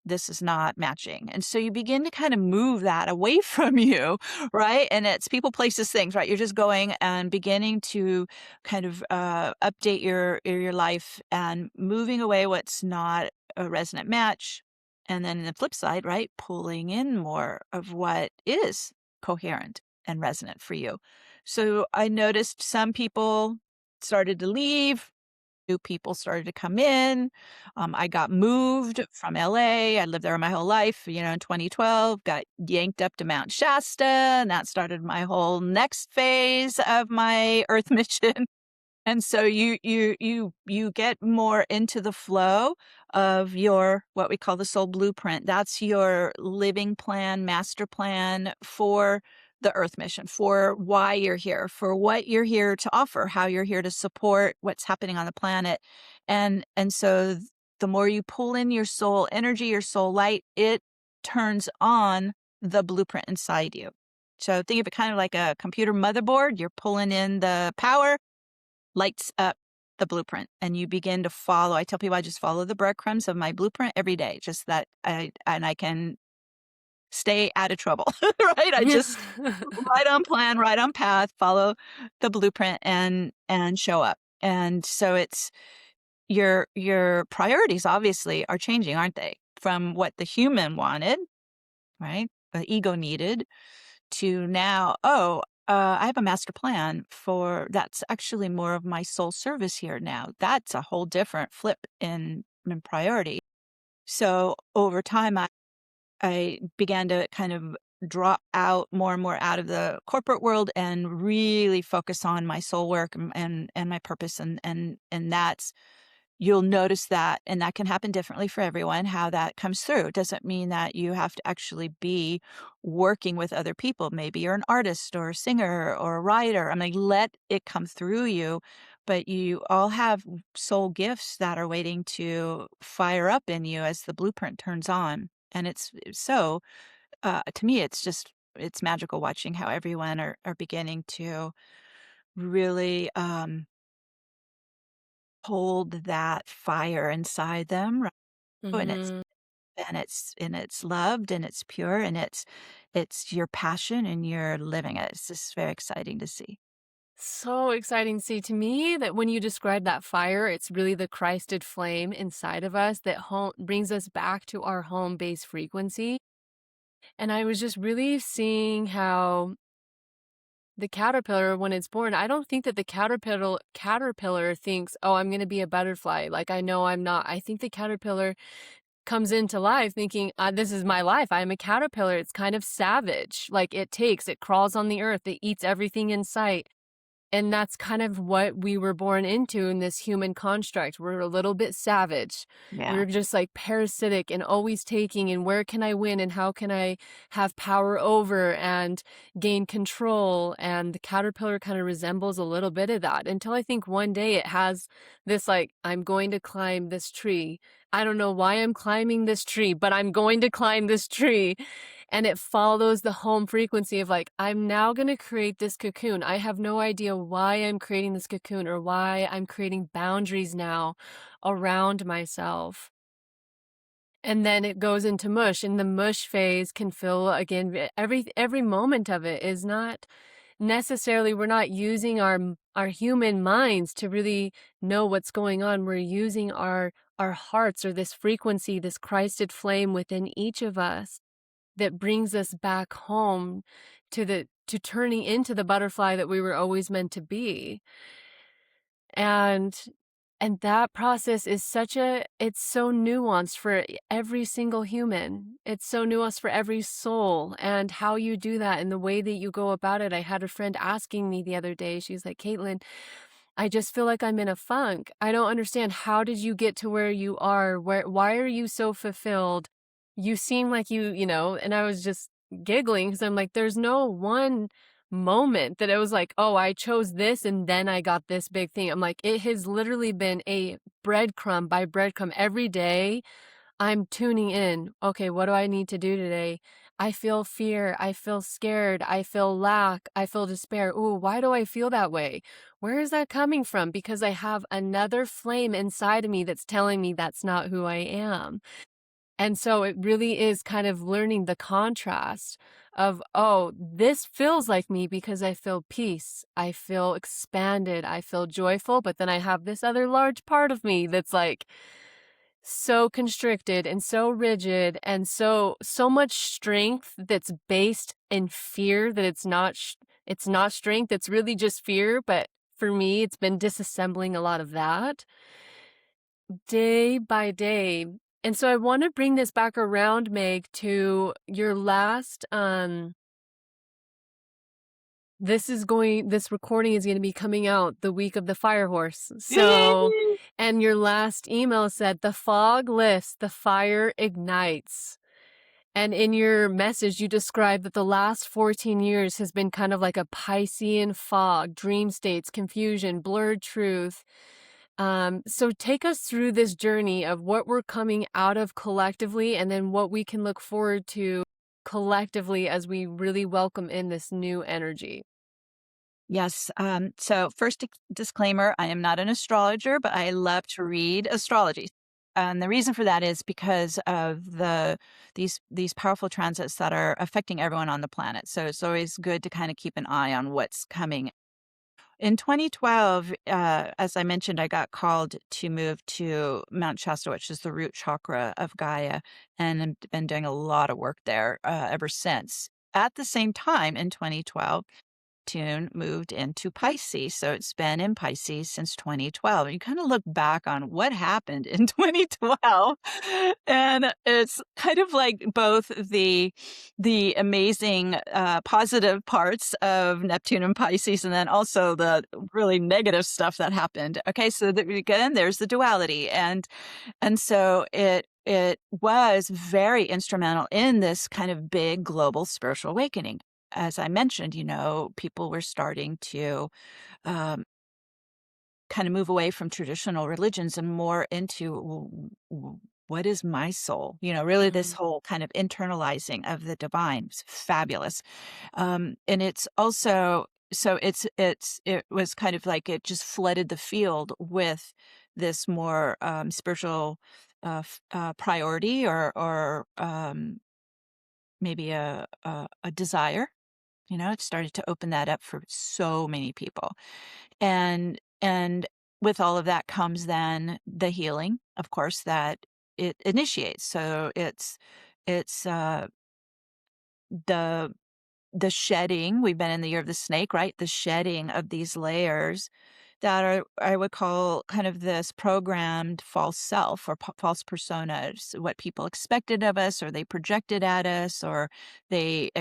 this is not matching, and so you begin to kind of move that away from you, right? And it's people, places, things, right? You're just going and beginning to kind of, update your life and moving away what's not a resonant match, and then the flip side, right, pulling in more of what is coherent and resonant for you. So I noticed some people started to leave, new people started to come in. I got moved from LA. I lived there my whole life, in 2012, got yanked up to Mount Shasta, and that started my whole next phase of my earth mission. And so you get more into the flow of your what we call the soul blueprint. That's your living plan, master plan for the earth mission, for why you're here, for what you're here to offer, how you're here to support what's happening on the planet. And so the more you pull in your soul energy, your soul light, it turns on the blueprint inside you. So think of it kind of like a computer motherboard. You're pulling in the power, lights up the blueprint, and you begin to follow. I tell people I just follow the breadcrumbs of my blueprint every day, just that I can stay out of trouble, right? I just right on plan, right on path, follow the blueprint and show up. And so it's your priorities obviously are changing, aren't they? From what the human wanted, right? The ego needed to now, oh, I have a master plan for that's actually more of my soul service here now. That's a whole different flip in priority. So over time, I began to kind of drop out more and more out of the corporate world and really focus on my soul work and my purpose and that's you'll notice that, and that can happen differently for everyone, how that comes through. It doesn't mean that you have to actually be working with other people. Maybe you're an artist or a singer or a writer. I mean, let it come through you, but you all have soul gifts that are waiting to fire up in you as the blueprint turns on. And to me, it's magical watching how everyone are beginning to really hold that fire inside them, right? And Mhm. it's loved and it's pure and it's your passion and you're living it. It's just very exciting to see. So exciting to see. To me, that when you describe that fire, it's really the Christed flame inside of us that brings us back to our home base frequency. And I was just really seeing how the caterpillar, when it's born, I don't think that the caterpillar thinks, "Oh, I'm going to be a butterfly." Like I know I'm not. I think the caterpillar comes into life thinking, "This is my life. I'm a caterpillar." It's kind of savage. Like it crawls on the earth, it eats everything in sight. And that's kind of what we were born into in this human construct. We're a little bit savage. Yeah. We're just like parasitic and always taking, and where can I win and how can I have power over and gain control? And the caterpillar kind of resembles a little bit of that until I think one day it has this like, I'm going to climb this tree. I don't know why I'm climbing this tree, but I'm going to climb this tree. And it follows the home frequency of like, I'm now going to create this cocoon. I have no idea why I'm creating this cocoon or why I'm creating boundaries now around myself. And then it goes into mush, and the mush phase can feel again every moment of it is not necessarily, we're not using our human minds to really know what's going on. We're using our hearts or this frequency, this Christed flame within each of us that brings us back home to turning into the butterfly that we were always meant to be. And that process is it's so nuanced for every single human. It's so nuanced for every soul, and how you do that and the way that you go about it. I had a friend asking me the other day, she's like, "Caitlin, I just feel like I'm in a funk. I don't understand. How did you get to where you are? Why are you so fulfilled? You seem like and I was just giggling because I'm like, there's no one moment that it was like, oh, I chose this and then I got this big thing. I'm like, it has literally been a breadcrumb by breadcrumb every day. I'm tuning in. Okay, what do I need to do today? I feel fear. I feel scared. I feel lack. I feel despair. Ooh, why do I feel that way? Where is that coming from? Because I have another flame inside of me that's telling me that's not who I am. And so it really is kind of learning the contrast of, oh, this feels like me because I feel peace. I feel expanded. I feel joyful. But then I have this other large part of me that's like, so constricted and so rigid and so much strength that's based in fear that it's not strength, it's really just fear. But for me, it's been disassembling a lot of that day by day. And so I want to bring this back around, Meg, to your last this recording is going to be coming out the week of the fire horse. So, Yay! and your last email said, the fog lifts, the fire ignites. And in your message, you described that the last 14 years has been kind of like a Piscean fog, dream states, confusion, blurred truth. So take us through this journey of what we're coming out of collectively and then what we can look forward to collectively as we really welcome in this new energy. Yes. So first disclaimer, I am not an astrologer, but I love to read astrology. And the reason for that is because of these powerful transits that are affecting everyone on the planet. So it's always good to kind of keep an eye on what's coming. In 2012, as I mentioned, I got called to move to Mount Shasta, which is the root chakra of Gaia, and I've been doing a lot of work there ever since. At the same time, in 2012, Neptune moved into Pisces. So it's been in Pisces since 2012. And you kind of look back on what happened in 2012. And it's kind of like both the amazing positive parts of Neptune and Pisces, and then also the really negative stuff that happened. Okay, so again, there's the duality. And so it was very instrumental in this kind of big global spiritual awakening. As I mentioned, people were starting to um, kind of move away from traditional religions and more into what is my soul? Really this Mhm. whole kind of internalizing of the divine. It's fabulous. And it's also so it was kind of like it just flooded the field with this more spiritual priority, or maybe a desire. It started to open that up for so many people. And with all of that comes then the healing, of course, that it initiates. So it's the the shedding. We've been in the year of the snake, right? The shedding of these layers that are, I would call, kind of this programmed false self or false personas, what people expected of us, or they projected at us, or they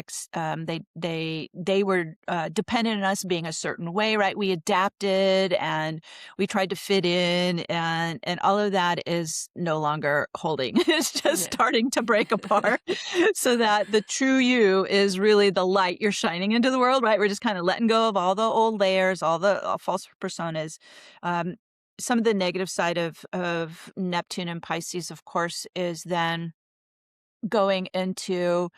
were dependent on us being a certain way, right? We adapted and we tried to fit in, and all of that is no longer holding. It's just Yeah. starting to break apart. So that the true you is really the light you're shining into the world, right? We're just kind of letting go of all the old layers, all the false personas. Um, some of the negative side of Neptune and Pisces, of course, is then going into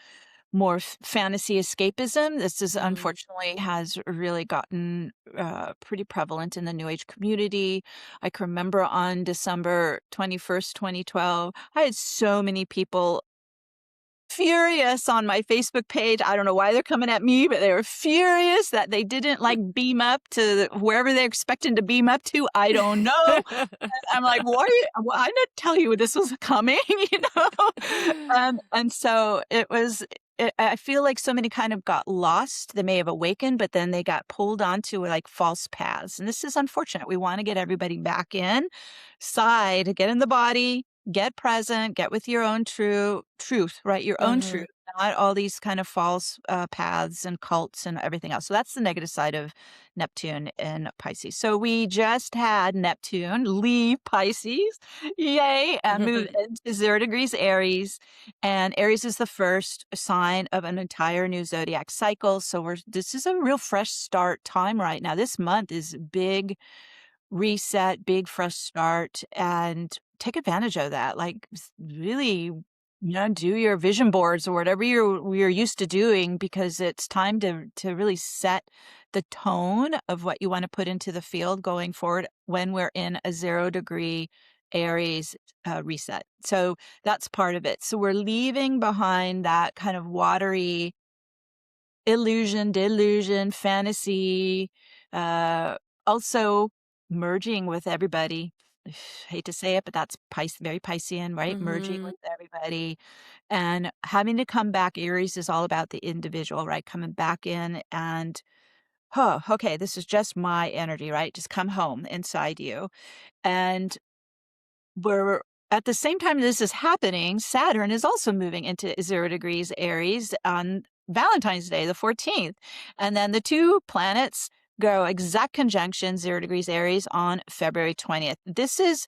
more fantasy escapism. This is Mhm. unfortunately has really gotten pretty prevalent in the New Age community. I can remember on December 21st, 2012, I had so many people furious on my Facebook page. I don't know why they're coming at me, but they were furious that they didn't like beam up to wherever they're expecting to beam up to. I don't know. I'm like, "What? Well, I didn't tell you this was coming," you know? And so it was I feel like so many kind of got lost. They may have awakened, but then they got pulled onto, like, false paths, and this is unfortunate. We wanna get everybody back in side, get in the body, get present, get with your own truth, right? Your own truth, Mhm. not all these kind of false, paths and cults and everything else. So that's the negative side of Neptune and Pisces. So we just had Neptune leave Pisces, yay, and move into 0 degrees Aries, and Aries is the first sign of an entire new zodiac cycle. So this is a real fresh start time right now. This month is big reset, big fresh start, and take advantage of that. Like really, do your vision boards or whatever you're used to doing, because it's time to really set the tone of what you want to put into the field going forward when we're in a 0 degree Aries reset. So that's part of it. So we're leaving behind that kind of watery illusion, delusion, fantasy, uh, also merging with everybody. Hate to say it, but that's very Piscean, right? Merging with Mhm. everybody and having to come back. Aries is all about the individual, right? Coming back in and, oh, okay, this is just my energy, right? Just come home inside you. And we're at the same time this is happening, Saturn is also moving into 0 degrees Aries on Valentine's Day, the 14th. And then the two planets go exact conjunction, 0 degrees Aries, on February 20th. This is,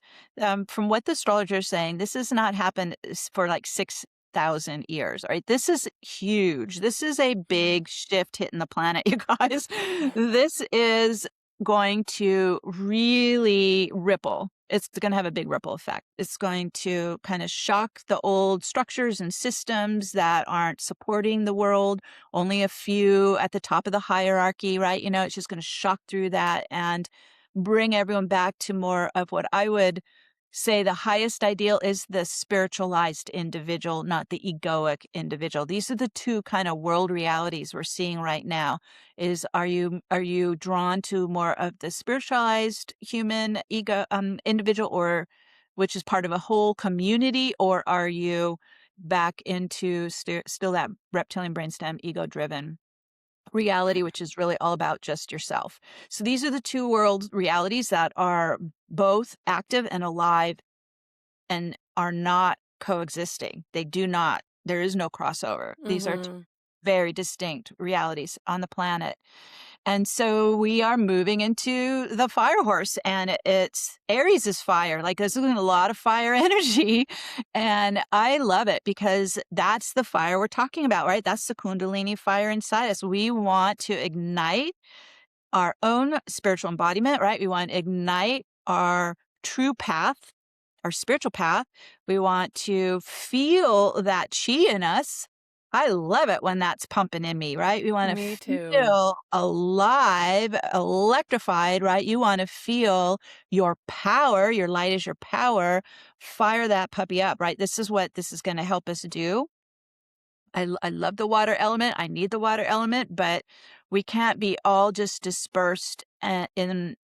from what the astrologer is saying, this has not happened for like 6,000 years, right? This is huge. This is a big shift hitting the planet, you guys. This is going to really ripple. It's going to have a big ripple effect. It's going to kind of shock the old structures and systems that aren't supporting the world. Only a few at the top of the hierarchy, right? It's just going to shock through that and bring everyone back to more of what I would say the highest ideal is the spiritualized individual, not the egoic individual. These are the two kind of world realities we're seeing right now. Is are you drawn to more of the spiritualized human ego individual, or which is part of a whole community, or are you back into still that reptilian brainstem ego driven reality, which is really all about just yourself? So these are the two world realities that are both active and alive and are not coexisting. They do not, there is no crossover. These are two Mhm. very distinct realities on the planet. And so we are moving into the fire horse, and it's Aries is fire. Like there's a lot of fire energy. And I love it because that's the fire we're talking about, right? That's the Kundalini fire inside us. We want to ignite our own spiritual embodiment, right? We want to ignite our true path, our spiritual path. We want to feel that chi in us, I love it when that's pumping in me, right? You wanna Me too. feel alive, electrified, right? You wanna feel your power, your light is your power. Fire that puppy up, right? This is what this is gonna help us do. I love the water element, I need the water element, but we can't be all just dispersed, in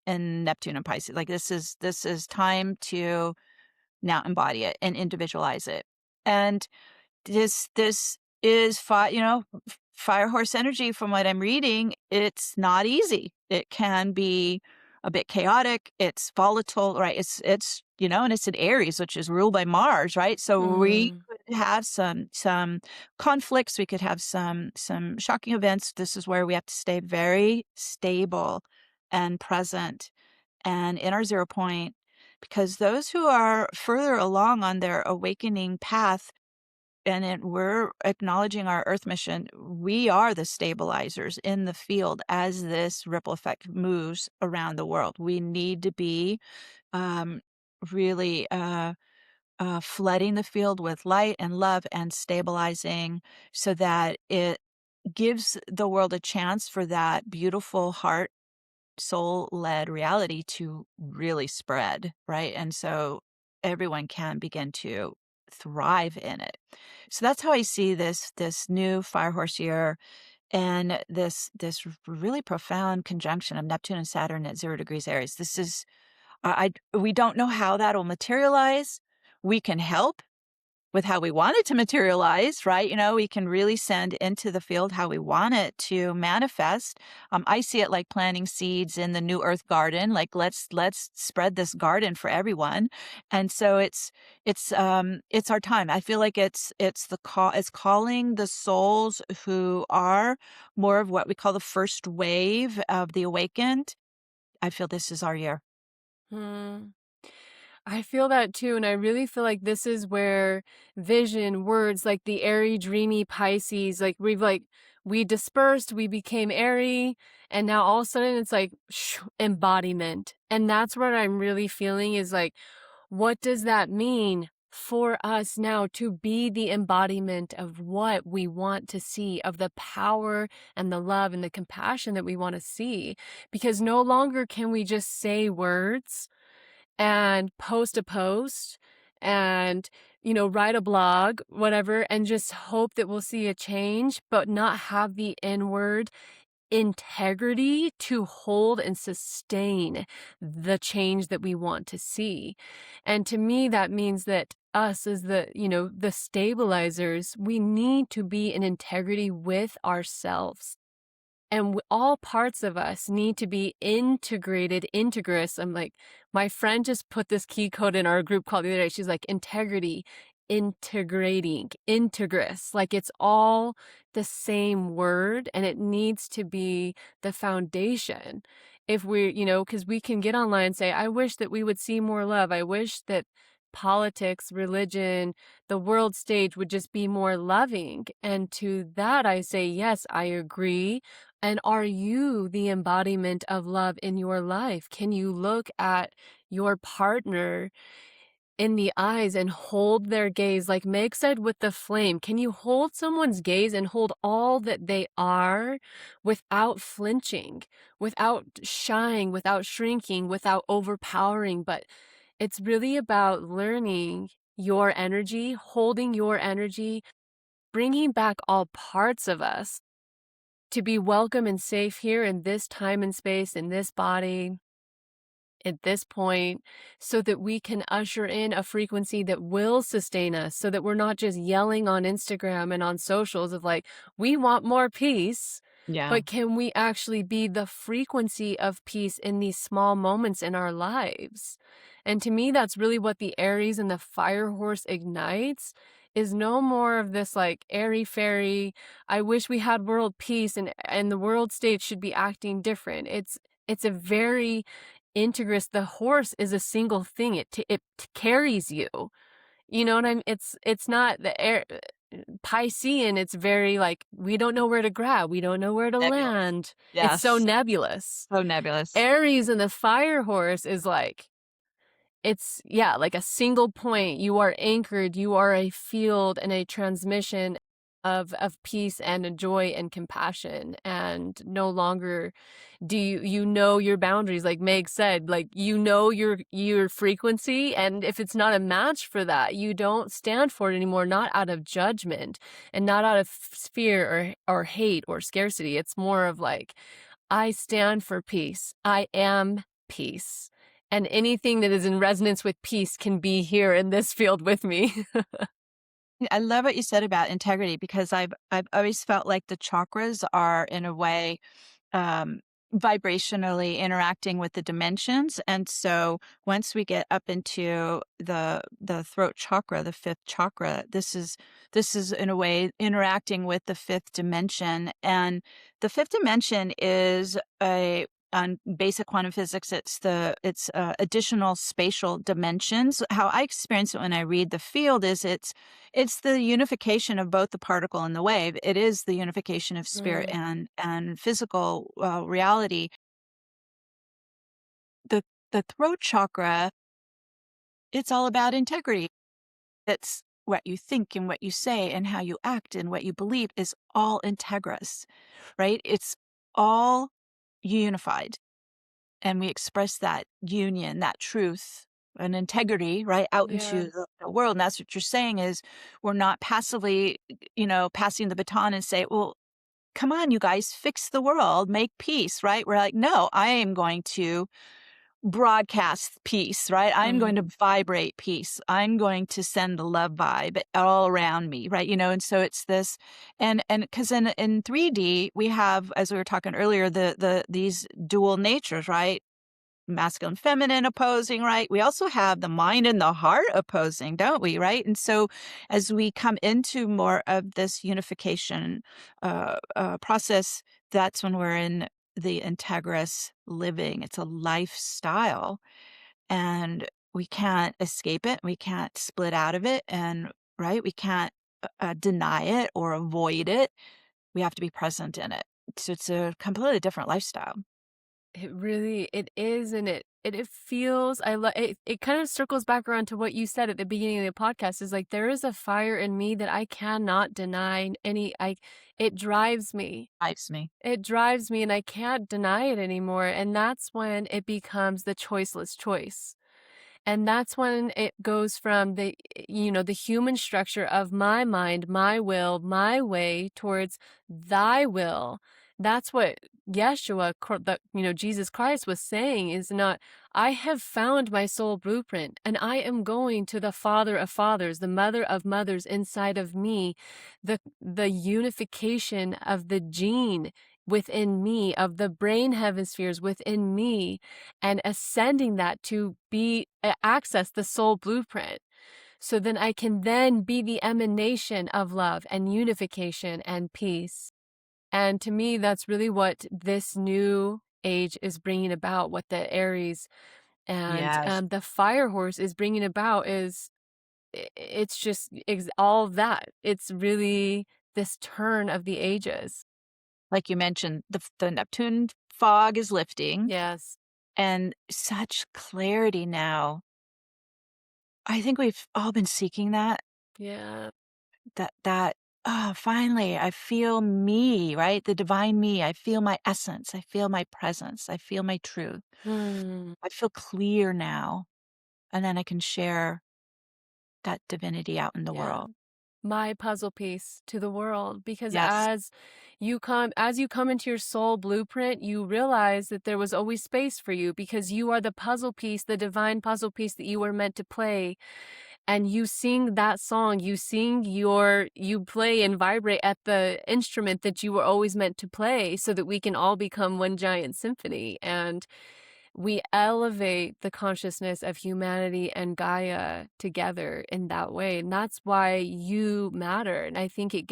Neptune and Pisces. Like, this is time to now embody it and individualize it. And this is fire horse energy from what I'm reading. It's not easy. It can be a bit chaotic. It's volatile, right? And it's in Aries, which is ruled by Mars, right? So we Mm. could have some conflicts. We could have some shocking events. This is where we have to stay very stable and present and in our zero point, because those who are further along on their awakening path, we're acknowledging our earth mission, we are the stabilizers in the field as this ripple effect moves around the world. We need to be um, really flooding the field with light and love and stabilizing so that it gives the world a chance for that beautiful heart soul led reality to really spread, right? And so everyone can begin to thrive in it. So that's how I see this new fire horse year, and this really profound conjunction of Neptune and Saturn at 0 degrees Aries. This is we don't know how that'll materialize. We can help with how we want it to materialize, right? We can really send into the field how we want it to manifest. I see it like planting seeds in the new earth garden. Like, let's spread this garden for everyone. And so it's our time. I feel like it's calling the souls who are more of what we call the first wave of the awakened. I feel this is our year. Hmm. I feel that too, and I really feel like this is where vision, words like the airy, dreamy Pisces, we dispersed, we became airy, and now all of a sudden it's like embodiment. And that's what I'm really feeling is like, what does that mean for us now to be the embodiment of what we want to see, of the power and the love and the compassion that we want to see? Because no longer can we just say words and post a post and write a blog, whatever, and just hope that we'll see a change, but not have the inward integrity to hold and sustain the change that we want to see. And to me, that means that us as the stabilizers, we need to be in integrity with ourselves. And all parts of us need to be integrated, integrous. I'm like, my friend just put this key code in our group call the other day. She's like, integrity, integrating, integrous. Like, it's all the same word and it needs to be the foundation. If because we can get online and say, I wish that we would see more love. I wish that politics, religion, the world stage would just be more loving. And to that, I say, yes, I agree. And are you the embodiment of love in your life? Can you look at your partner in the eyes and hold their gaze? Like Meg said with the flame, can you hold someone's gaze and hold all that they are without flinching, without shying, without shrinking, without overpowering? But it's really about learning your energy, holding your energy, bringing back all parts of us to be welcome and safe here in this time and space, in this body, at this point, so that we can usher in a frequency that will sustain us, so that we're not just yelling on Instagram and on socials of like, we want more peace, Yeah. but can we actually be the frequency of peace in these small moments in our lives? And to me, that's really what the Aries and the fire horse ignites, is no more of this like airy fairy, I wish we had world peace and the world stage should be acting different. It's a very integrous. The horse is a single thing. It carries you. You know what I mean? It's not the air Piscean. It's very like, we don't know where to grab. We don't know where to Nebulous. land. It's so Yes. nebulous. So nebulous. Aries and the fire horse is like, it's, yeah, like a single point. You are anchored. You are a field and a transmission. of peace and joy and compassion, and no longer do you know your boundaries, like Meg said, like, you know your frequency, and if it's not a match for that, you don't stand for it anymore, not out of judgment and not out of fear or hate or scarcity. It's more of like, I stand for peace. I am peace. And anything that is in resonance with peace can be here in this field with me. I love what you said about integrity because I've always felt like the chakras are in a way um, vibrationally interacting with the dimensions. And so once we get up into the throat chakra, the fifth chakra, this is in a way interacting with the fifth dimension. And the fifth dimension is a on basic quantum physics, it's additional spatial dimensions. How I experience it when I read the field is it's the unification of both the particle and the wave. It is the unification of spirit Mm, and physical reality. The the throat chakra, it's all about integrity. It's what you think and what you say and how you act and what you believe is all integrous, right? It's all unified. And we express that union, that truth and integrity, right, out yeah. into the world. And that's what you're saying is we're not passively, passing the baton and say, well, come on, you guys, fix the world, make peace, right? We're like, no, I am going to broadcast peace, right? I'm going to Mm, vibrate peace. I'm going to send the love vibe all around me, right? And so it's this, and because in 3D we have, as we were talking earlier, these dual natures, right? Masculine, feminine opposing, right? We also have the mind and the heart opposing, don't we? Right. And so as we come into more of this unification process, that's when we're in the integrous living. It's a lifestyle and we can't escape it. We can't split out of it. And right. We can't deny it or avoid it. We have to be present in it. So it's a completely different lifestyle. it really it is, and it feels it kind of circles back around to what you said at the beginning of the podcast, is like there is a fire in me that I cannot deny any I it drives me. Lives me. It drives me and I can't deny it anymore, and that's when it becomes the choiceless choice. And that's when it goes from the human structure of my mind, my will, my way towards thy will. That's what Jesus Christ was saying, is not, I have found my soul blueprint and I am going to the Father of fathers, the Mother of mothers inside of me, the unification of the gene within me, of the brain hemispheres within me, and ascending that to be access the soul blueprint, so then I can then be the emanation of love and unification and peace. And to me, that's really what this new age is bringing about, what the Aries and Yes. the fire horse is bringing about, is it's just all of that. It's really this turn of the ages. Like you mentioned, the Neptune fog is lifting Yes. and such clarity now. I think we've all been seeking that, Yeah. finally I feel me, right? The divine me. I feel my essence. I feel my presence. I feel my truth. Hmm. I feel clear now. And then I can share that divinity out in the Yeah. world. My puzzle piece to the world, because Yes. as you come into your soul blueprint, you realize that there was always space for you, because you are the puzzle piece, the divine puzzle piece that you were meant to play. And you sing that song, you play and vibrate at the instrument that you were always meant to play, so that we can all become one giant symphony. And we elevate the consciousness of humanity and Gaia together in that way. And that's why you matter. And I think it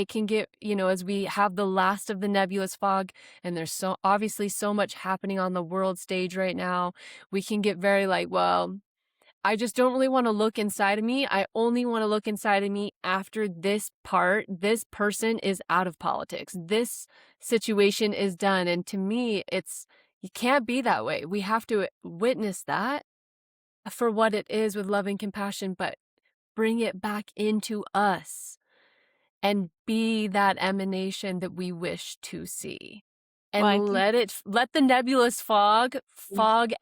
can get, as we have the last of the nebulous fog, and there's so obviously so much happening on the world stage right now, we can get very like, well, I just don't really want to look inside of me. I only want to look inside of me after this person is out of politics. This situation is done. And to me, you can't be that way. We have to witness that for what it is with love and compassion, but bring it back into us. and be that emanation that we wish to see. Well, I And think let the nebulous fog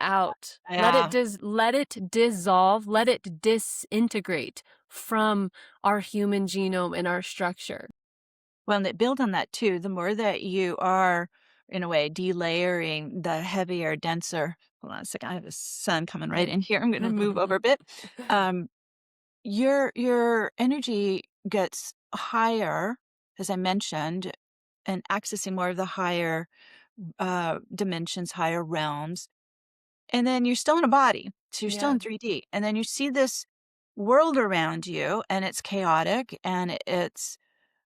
out. yeah. Let it dissolve, let it disintegrate from our human genome and our structure. Well, and they build on that too. The more that you are, in a way, delayering the heavier, denser. Hold on a second. I have a sun coming right in here. I'm going to move over a bit. Um, your energy gets higher, as I mentioned, and accessing more of the higher dimensions, higher realms. And then you're still in a body. So you're still Yeah. in 3D. And then you see this world around you, and it's chaotic and it's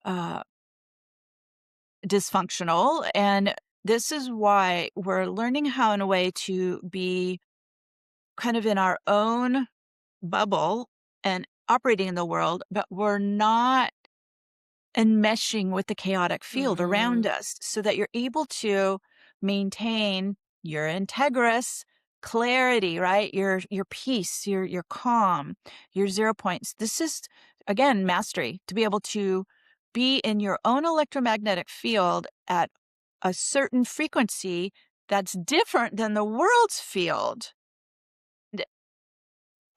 uh, dysfunctional. And this is why we're learning how, in a way, to be kind of in our own bubble and operating in the world, but we're not enmeshing with the chaotic field around Mhm. us so that you're able to maintain your integrous clarity, right? Your peace, your calm, your 0 points. This is again mastery to be able to be in your own electromagnetic field at a certain frequency that's different than the world's field.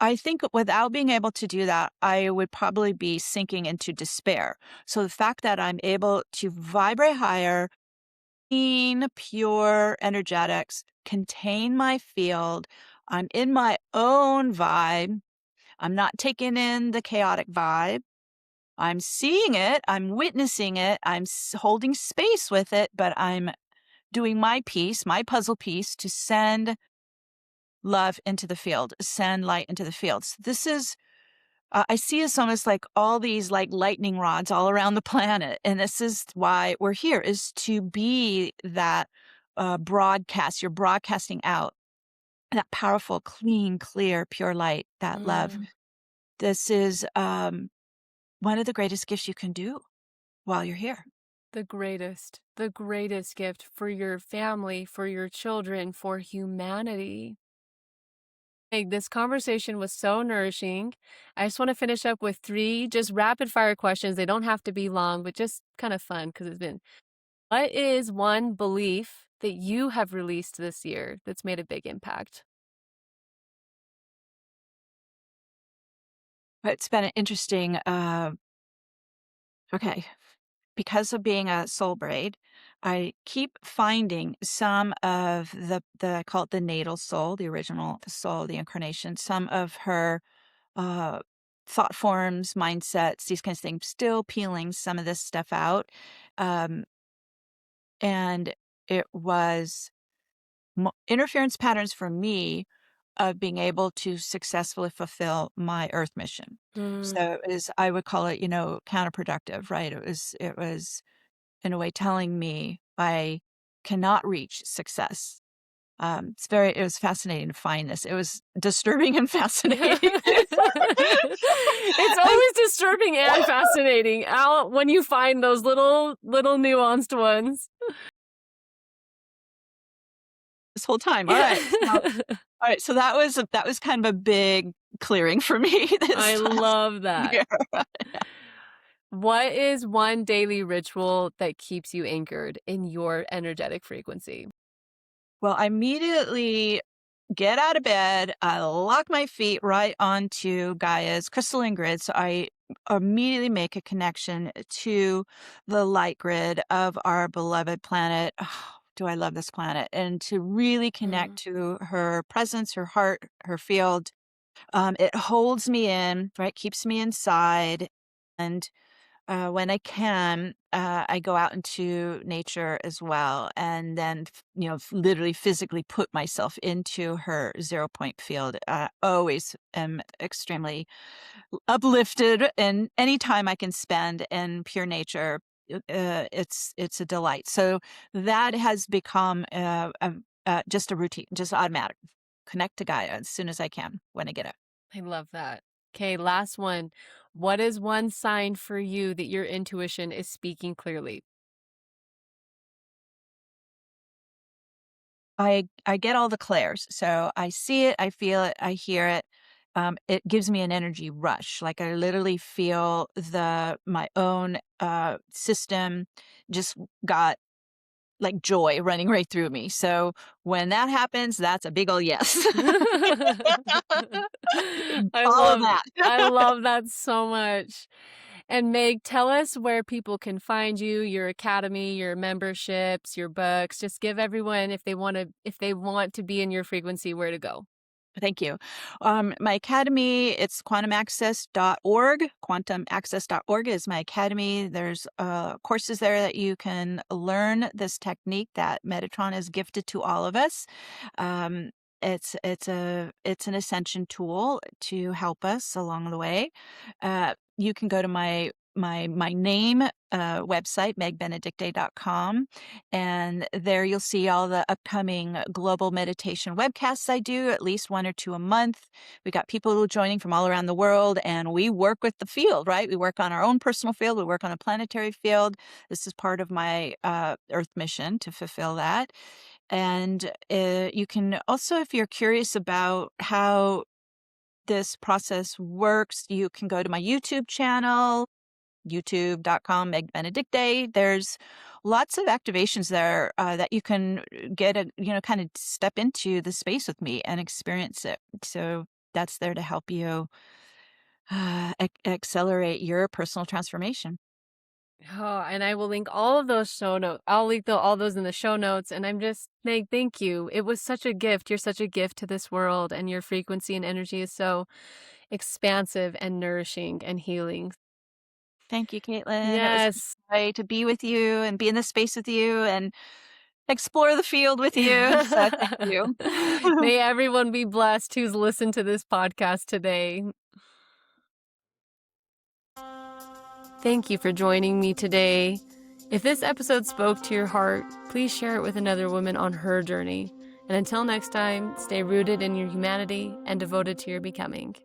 I think without being able to do that, I would probably be sinking into despair. So the fact that I'm able to vibrate higher, clean, pure energetics, contain my field, I'm in my own vibe. I'm not taking in the chaotic vibe. I'm seeing it, I'm witnessing it, holding space with it, but I'm doing my piece, my puzzle piece to send love into the field, send light into the fields. This is I see us almost like all these like lightning rods all around the planet. And this is why we're here, is to be that broadcast. You're broadcasting out that powerful, clean, clear, pure light, that love. Mm. This is one of the greatest gifts you can do while you're here. The greatest gift for your family, for your children, for humanity. Hey, this conversation was so nourishing. I just want to finish up with three just rapid fire questions. They don't have to be long, but just kind of fun because it's been. What is one belief that you have released this year that's made a big impact? But it's been an interesting, okay, because of being a soul braid, I keep finding some of I call it the natal soul, the original the soul, the incarnation, some of her uh, thought forms, mindsets, these kinds of things, still peeling some of this stuff out. Um, and it was interference patterns for me of being able to successfully fulfill my earth mission. Mm, So it was, I would call it, counterproductive, right? It was in a way telling me I cannot reach success. It was fascinating to find this. It was disturbing and fascinating. it's always disturbing and fascinating out when you find those little nuanced ones. This whole time. All right. So that was kind of a big clearing for me I this last love that. year. What is one daily ritual that keeps you anchored in your energetic frequency? Well, I immediately get out of bed. I lock my feet right onto Gaia's crystalline grid. So I immediately make a connection to the light grid of our beloved planet. Oh, do I love this planet? And to really connect Mm. to her presence, her heart, her field. It holds me in, right? Keeps me inside. And when I can, I go out into nature as well, and then literally physically put myself into her 0 point field. Always am extremely uplifted, and any time I can spend in pure nature, it's a delight. So that has become just a routine, just automatic. Connect to Gaia as soon as I can when I get it. I love that. Okay, last one. What is one sign for you that your intuition is speaking clearly? I get all the clairs. So I see it, I feel it, I hear it, it gives me an energy rush. Like I literally feel my own system just got like joy running right through me. So when that happens, that's a big ol' yes. I All of love that. I love that so much. And Meg, tell us where people can find you, your academy, your memberships, your books. Just give everyone if they want to be in your frequency, where to go. Thank you. My academy, it's quantumaccess.org. Quantumaccess.org is my academy. There's courses there that you can learn this technique that Metatron has gifted to all of us. Um, it's an ascension tool to help us along the way. You can go to my name website, megbenedicte.com, and there you'll see all the upcoming global meditation webcasts I do, at least 1 or 2 a month. We got people joining from all around the world, and we work with the field, right? We work on our own personal field. We work on a planetary field. This is part of my Earth mission to fulfill that. And you can also, if you're curious about how this process works, you can go to my YouTube channel, youtube.com, Meg Benedicte. There's lots of activations there that you can get kind of step into the space with me and experience it. So that's there to help you accelerate your personal transformation. Oh, and I will link all of those show notes. I'll link all those in the show notes. And I'm just Meg, thank you. It was such a gift. You're such a gift to this world, and your frequency and energy is so expansive and nourishing and healing. Thank you, Caitlin. It was Yes. a joy to be with you and be in this space with you and explore the field with you. So thank you. May everyone be blessed who's listened to this podcast today. Thank you for joining me today. If this episode spoke to your heart, please share it with another woman on her journey. And until next time, stay rooted in your humanity and devoted to your becoming.